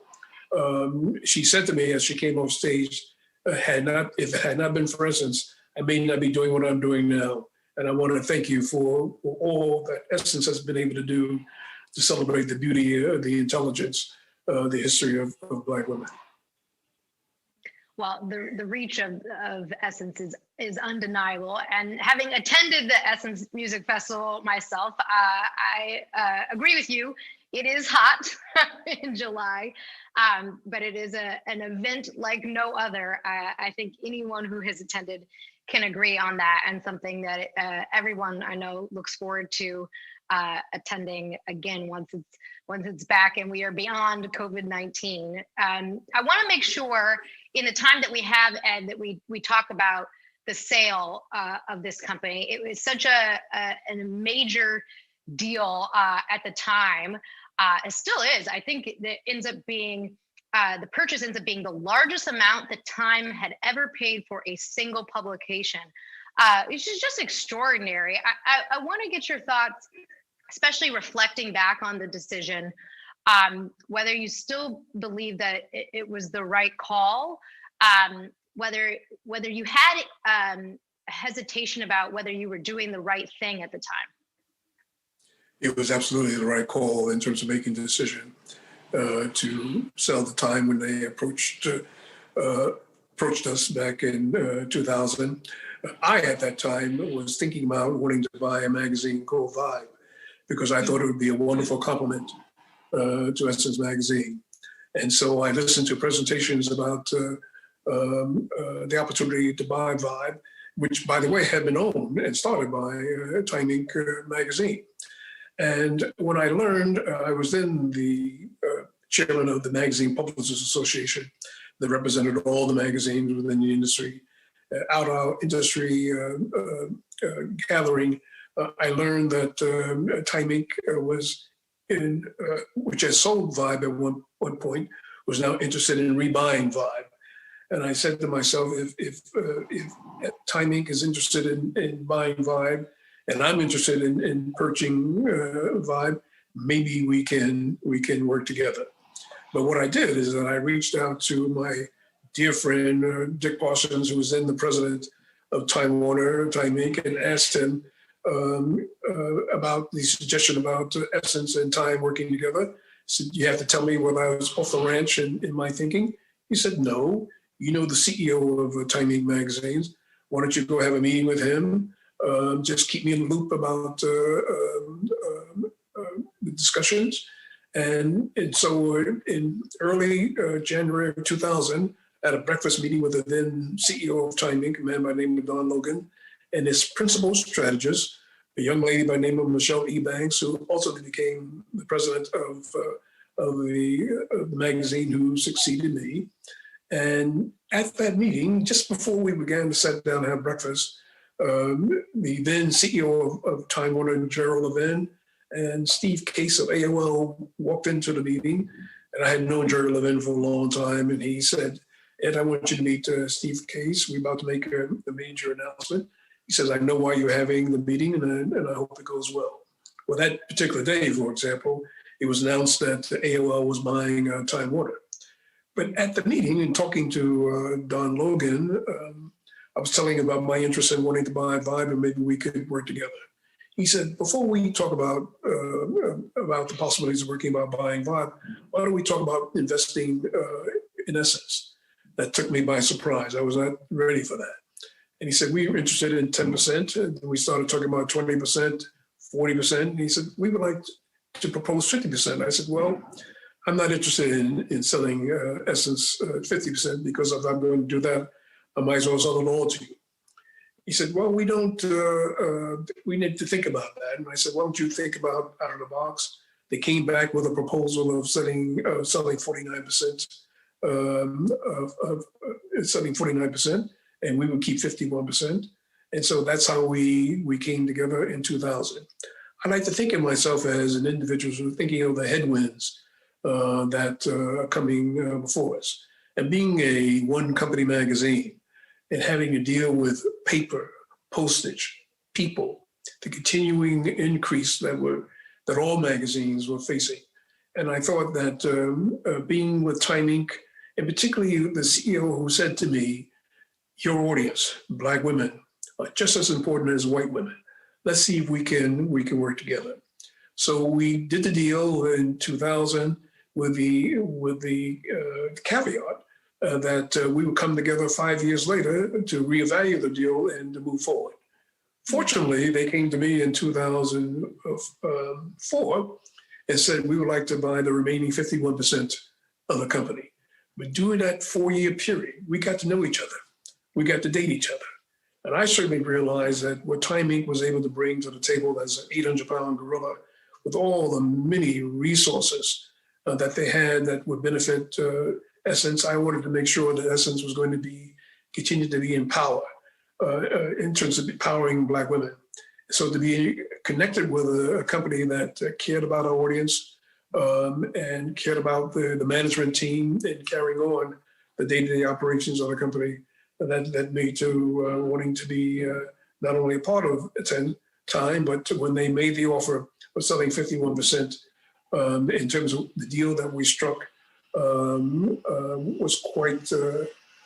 she said to me as she came off stage, if it had not been for Essence, I may not be doing what I'm doing now. And I want to thank you for all that Essence has been able to do to celebrate the beauty, the intelligence, the history of Black women. Well, the reach of Essence is undeniable. And having attended the Essence Music Festival myself, I agree with you. It is hot in July, but it is an event like no other. I think anyone who has attended can agree on that, and something that everyone I know looks forward to attending again once it's back and we are beyond COVID-19. I want to make sure in the time that we have, Ed, that we talk about the sale of this company. It was such a major deal at the time. It still is. I think it ends up being the purchase ends up being the largest amount that Time had ever paid for a single publication, which is just extraordinary. I want to get your thoughts, especially reflecting back on the decision, whether you still believe that it was the right call, whether you had hesitation about whether you were doing the right thing at the time. It was absolutely the right call in terms of making the decision to sell the Time when they approached us back in 2000. I, at that time, was thinking about wanting to buy a magazine called Vibe, because I thought it would be a wonderful complement to Essence Magazine. And so I listened to presentations about the opportunity to buy Vibe, which, by the way, had been owned and started by Time Inc. magazine. And when I learned, I was then the chairman of the Magazine Publishers Association that represented all the magazines within the industry. Out our industry gathering, I learned that Time Inc. was which had sold Vibe at one point, was now interested in rebuying Vibe. And I said to myself, if Time Inc. is interested in buying Vibe, and I'm interested in purchasing Vibe. Maybe we can work together. But what I did is that I reached out to my dear friend Dick Parsons, who was then the president of Time Warner, Time Inc., and asked him about the suggestion about Essence and Time working together. I said, you have to tell me whether I was off the ranch in my thinking. He said, no, you know the CEO of Time Inc. magazines. Why don't you go have a meeting with him? Just keep me in the loop about the discussions. And so in early January of 2000, at a breakfast meeting with the then CEO of Time Inc., a man by the name of Don Logan, and his principal strategist, a young lady by the name of Michelle E. Banks, who also became the president of the magazine, who succeeded me. And at that meeting, just before we began to sit down and have breakfast, the then CEO of Time Warner, Gerald Levin, and Steve Case of AOL walked into the meeting. And I had known Gerald Levin for a long time. And he said, Ed, I want you to meet Steve Case. We're about to make a major announcement. He says, I know why you're having the meeting, and I hope it goes well. Well, that particular day, for example, it was announced that AOL was buying Time Warner. But at the meeting and talking to Don Logan, I was telling him about my interest in wanting to buy Vibe, and maybe we could work together. He said, before we talk about the possibilities of working about buying Vibe, why don't we talk about investing in Essence? That took me by surprise. I was not ready for that. And he said, we were interested in 10%. And we started talking about 20%, 40%. And he said, we would like to propose 50%. I said, well, I'm not interested in selling Essence 50% because if I'm going to do that, I might as well sell it all to you. He said, well, we need to think about that. And I said, why don't you think about out of the box? They came back with a proposal of selling 49%. Selling 49%, and we would keep 51%. And so that's how we came together in 2000. I like to think of myself as an individual who's thinking of the headwinds that are coming before us. And being a one company magazine and having to deal with paper, postage, people, the continuing increase that all magazines were facing. And I thought that being with Time Inc., and particularly the CEO who said to me, your audience, Black women, are just as important as white women. Let's see if we can work together. So we did the deal in 2000 with the caveat that we would come together 5 years later to reevaluate the deal and to move forward. Fortunately, they came to me in 2004 and said, we would like to buy the remaining 51% of the company. But during that 4-year period, we got to know each other. We got to date each other. And I certainly realized that what Time Inc. was able to bring to the table as an 800-pound gorilla with all the many resources that they had that would benefit Essence, I wanted to make sure that Essence was going to continue to be in power in terms of empowering Black women. So to be connected with a company that cared about our audience, and cared about the management team and carrying on the day-to-day operations of the company, that led me to wanting to be not only a part of Time, but when they made the offer of selling 51%, in terms of the deal that we struck, was quite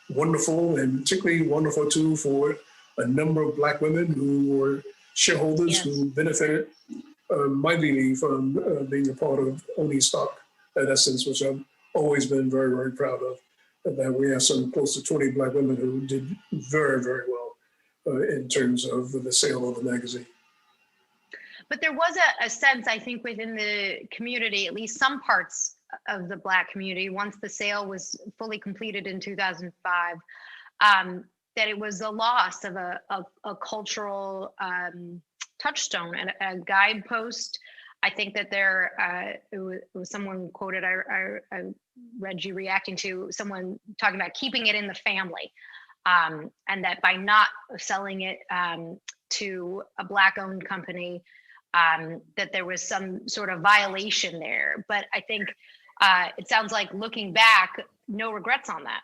wonderful, and particularly wonderful too for a number of Black women who were shareholders. Yes. Who benefited mightily from being a part of owning stock at Essence, which I've always been very, very proud of. That we have some close to 20 Black women who did very, very well in terms of the sale of the magazine. But there was a sense, I think, within the community, at least some parts of the Black community, once the sale was fully completed in 2005, that it was a loss of a cultural touchstone and a guidepost. I think that it was someone quoted, I read you reacting to someone talking about keeping it in the family, and that by not selling it to a Black-owned company, that there was some sort of violation there. But I think it sounds like, looking back, no regrets on that.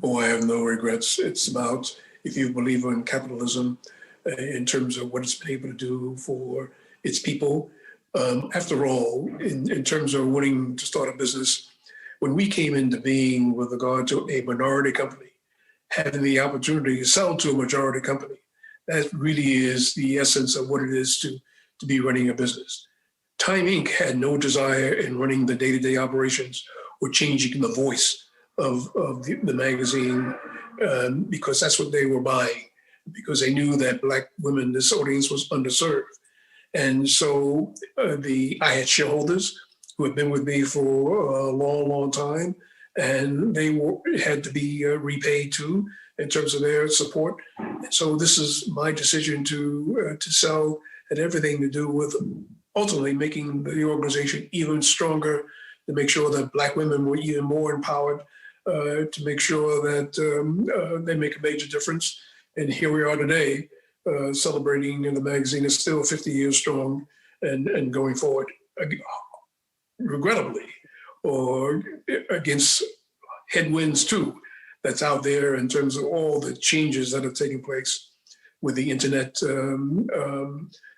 Oh, I have no regrets. It's about, if you believe in capitalism, in terms of what it's been able to do for its people. After all, in terms of wanting to start a business, when we came into being with regard to a minority company, having the opportunity to sell to a majority company, that really is the essence of what it is to be running a business. Time Inc. had no desire in running the day-to-day operations or changing the voice of the magazine because that's what they were buying, because they knew that Black women, this audience was underserved. And so I had shareholders who had been with me for a long, long time, and they had to be repaid too in terms of their support. And so this is my decision to sell, had everything to do with ultimately making the organization even stronger, to make sure that Black women were even more empowered, to make sure that they make a major difference. And here we are today, celebrating, the magazine is still 50 years strong and going forward, regrettably, or against headwinds too, that's out there in terms of all the changes that are taking place with the internet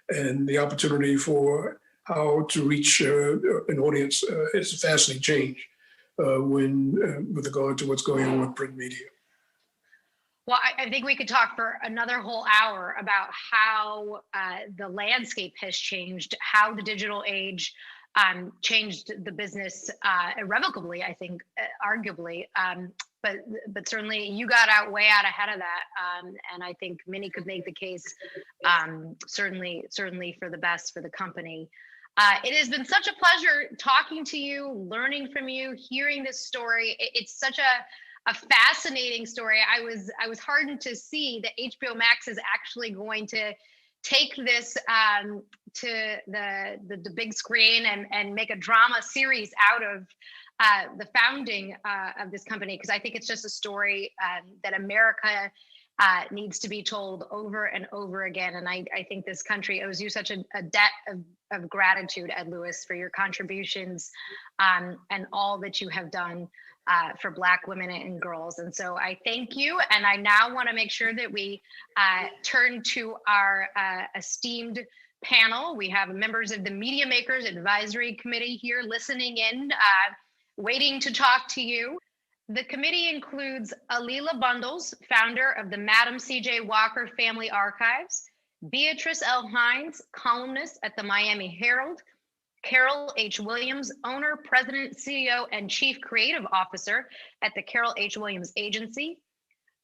and the opportunity for how to reach an audience has vastly changed with regard to what's going on with print media. Well, I think we could talk for another whole hour about how the landscape has changed, how the digital age changed the business irrevocably, I think, arguably. But certainly you got way out ahead of that. And I think many could make the case, certainly for the best for the company. It has been such a pleasure talking to you, learning from you, hearing this story. It's such a fascinating story. I was heartened to see that HBO Max is actually going to take this to the big screen and make a drama series out of the founding of this company, because I think it's just a story that America needs to be told over and over again. And I think this country owes you such a debt of gratitude, Ed Lewis, for your contributions and all that you have done for Black women and girls. And so I thank you. And I now want to make sure that we turn to our esteemed panel. We have members of the MediaMakers Advisory Committee here listening in, waiting to talk to you. The committee includes Alila Bundles, founder of the Madam C.J. Walker Family Archives, Beatrice L. Hines, columnist at the Miami Herald, Carol H. Williams, owner, president, CEO, and chief creative officer at the Carol H. Williams Agency,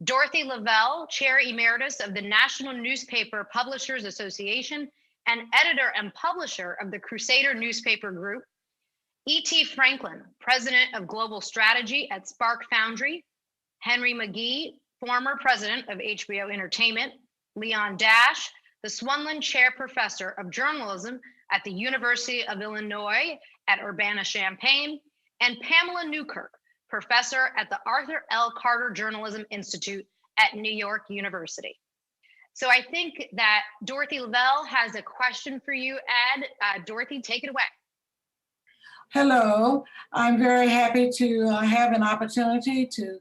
Dorothy Lavelle, chair emeritus of the National Newspaper Publishers Association and editor and publisher of the Crusader Newspaper Group, E.T. Franklin, president of global strategy at Spark Foundry, Henry McGee, former president of HBO Entertainment, Leon Dash, the Swanland Chair Professor of Journalism at the University of Illinois at Urbana-Champaign, and Pamela Newkirk, professor at the Arthur L. Carter Journalism Institute at New York University. So I think that Dorothy Lavelle has a question for you, Ed. Dorothy, take it away. Hello, I'm very happy to have an opportunity to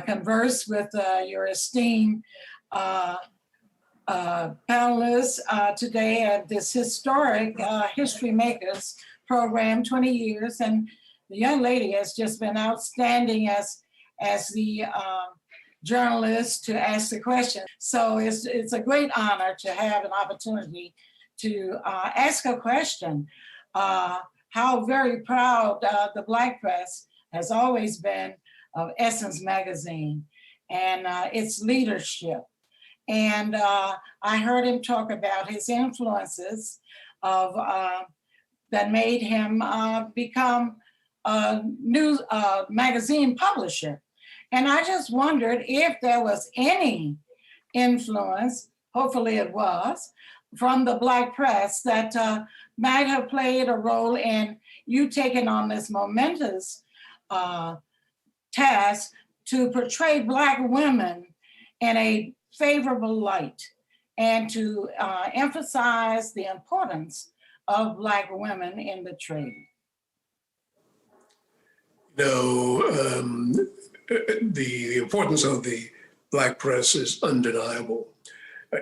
converse with your esteemed panelists today at this historic HistoryMakers program, 20 years. And the young lady has just been outstanding as the journalist to ask the question. So it's a great honor to have an opportunity to ask a question. How very proud the Black press has always been of Essence magazine and its leadership. And I heard him talk about his influences of that made him become a news magazine publisher. And I just wondered if there was any influence, hopefully it was, from the Black press that might have played a role in you taking on this momentous task to portray Black women in a favorable light and to emphasize the importance of Black women in the trade. The importance of the Black press is undeniable.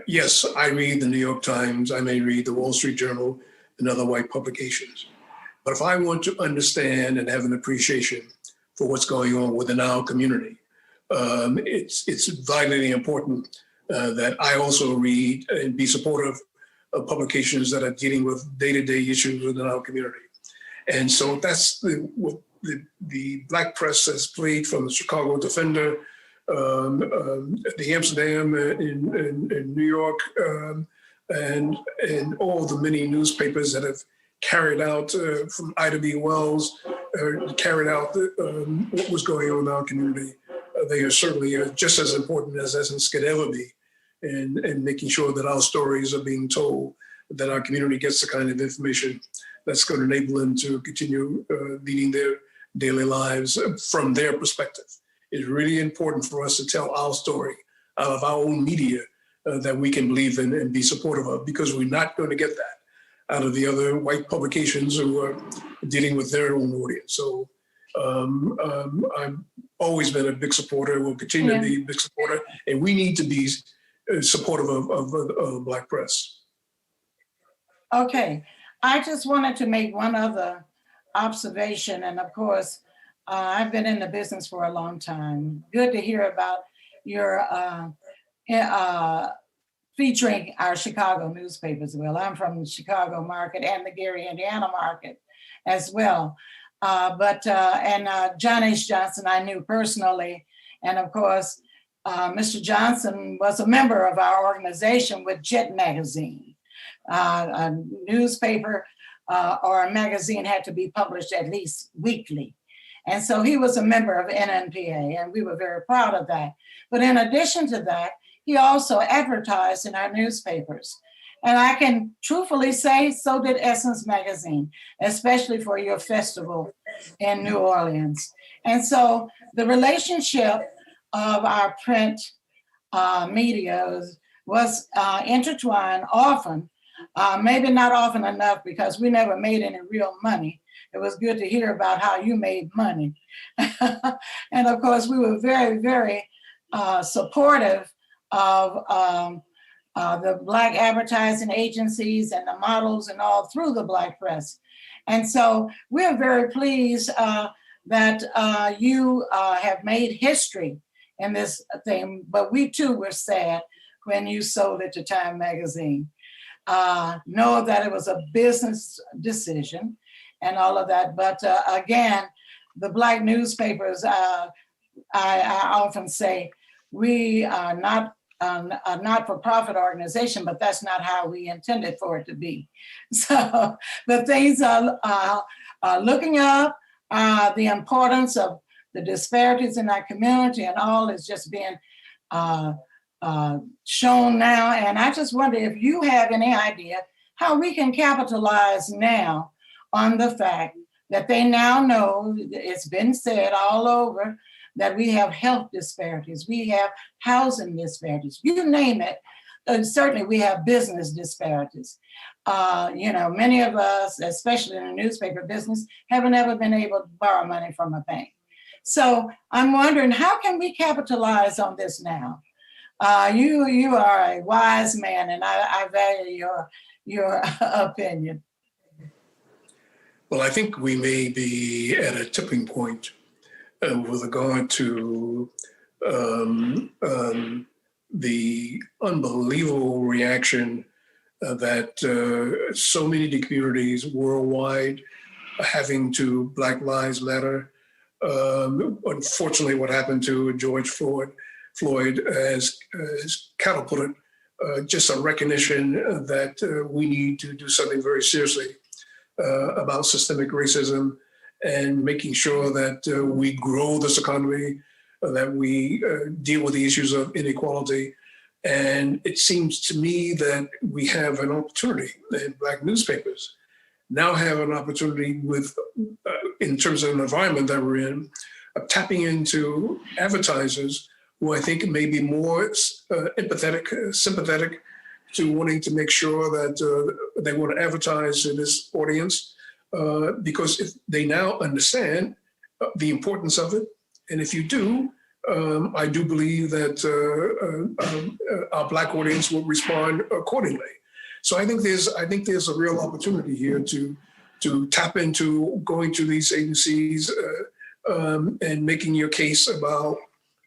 Yes, I read the New York Times, I may read the Wall Street Journal and other white publications. But if I want to understand and have an appreciation for what's going on within our community, it's vitally important that I also read and be supportive of publications that are dealing with day-to-day issues within our community. And so that's what the Black press has played, from the Chicago Defender, the Amsterdam in New York, and all the many newspapers that have carried out from Ida B. Wells, carried out what was going on in our community. They are certainly just as important as essence could ever be, in making sure that our stories are being told, that our community gets the kind of information that's going to enable them to continue leading their daily lives from their perspective. It's really important for us to tell our story out of our own media that we can believe in and be supportive of, because we're not going to get that out of the other white publications who are dealing with their own audience. So I've always been a big supporter, will continue to be a big supporter, and we need to be supportive of Black press. Okay, I just wanted to make one other observation, and of course, I've been in the business for a long time. Good to hear about your featuring our Chicago newspapers. Well, I'm from the Chicago market and the Gary, Indiana market as well. John H. Johnson I knew personally, and of course, Mr. Johnson was a member of our organization with Jet Magazine. A newspaper or a magazine had to be published at least weekly. And so he was a member of NNPA, and we were very proud of that. But in addition to that, he also advertised in our newspapers. And I can truthfully say, so did Essence Magazine, especially for your festival in New Orleans. And so the relationship of our print media was intertwined often, maybe not often enough, because we never made any real money. It was good to hear about how you made money. And of course, we were very, very supportive of the Black advertising agencies and the models and all through the Black press. And so we're very pleased that you have made history in this thing, but we too were sad when you sold it to Time Magazine. Know that it was a business decision and all of that, but again, the Black newspapers, I often say, we are not a not-for-profit organization, but that's not how we intended for it to be. So the things are looking up, the importance of the disparities in our community and all is just being shown now. And I just wonder if you have any idea how we can capitalize now on the fact that they now know, it's been said all over, that we have health disparities, we have housing disparities, you name it. Certainly we have business disparities. Many of us, especially in the newspaper business, haven't ever been able to borrow money from a bank. So I'm wondering, how can we capitalize on this now? You are a wise man, and I value your opinion. Well, I think we may be at a tipping point with regard to the unbelievable reaction that so many communities worldwide are having to Black Lives Matter. Unfortunately, what happened to George Floyd has catapulted just a recognition that we need to do something very seriously about systemic racism and making sure that we grow this economy, that we deal with the issues of inequality. And it seems to me that we have an opportunity, and Black newspapers now have an opportunity with, in terms of an environment that we're in, of tapping into advertisers who I think may be more empathetic, sympathetic to wanting to make sure that they want to advertise to this audience, because if they now understand the importance of it, and if you do, I do believe that our Black audience will respond accordingly. So I think there's a real opportunity here to tap into going to these agencies and making your case about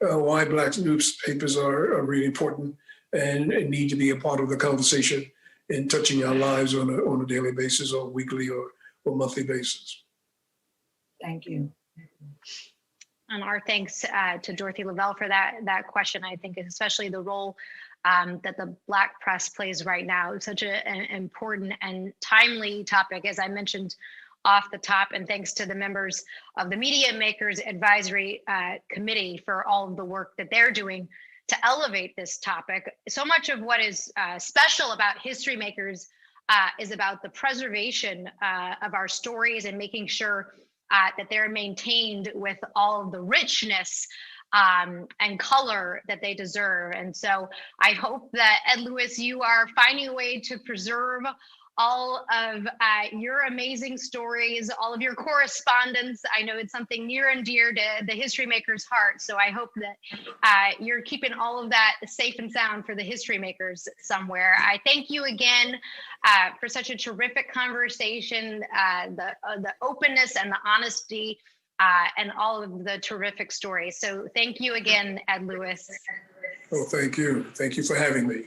why Black newspapers are really important and need to be a part of the conversation in touching our lives on a daily basis or weekly or monthly basis. Thank you. And our thanks to Dorothy Lavelle for that question. I think especially the role that the Black press plays right now is such an important and timely topic, as I mentioned off the top, and thanks to the members of the MediaMakers Advisory Committee for all of the work that they're doing to elevate this topic. So much of what is special about HistoryMakers is about the preservation of our stories and making sure that they're maintained with all of the richness and color that they deserve. And so I hope that, Ed Lewis, you are finding a way to preserve all of your amazing stories, all of your correspondence. I know it's something near and dear to the HistoryMakers' heart. So I hope that you're keeping all of that safe and sound for the HistoryMakers somewhere. I thank you again for such a terrific conversation, the openness and the honesty and all of the terrific stories. So thank you again, Ed Lewis. Oh, thank you. Thank you for having me.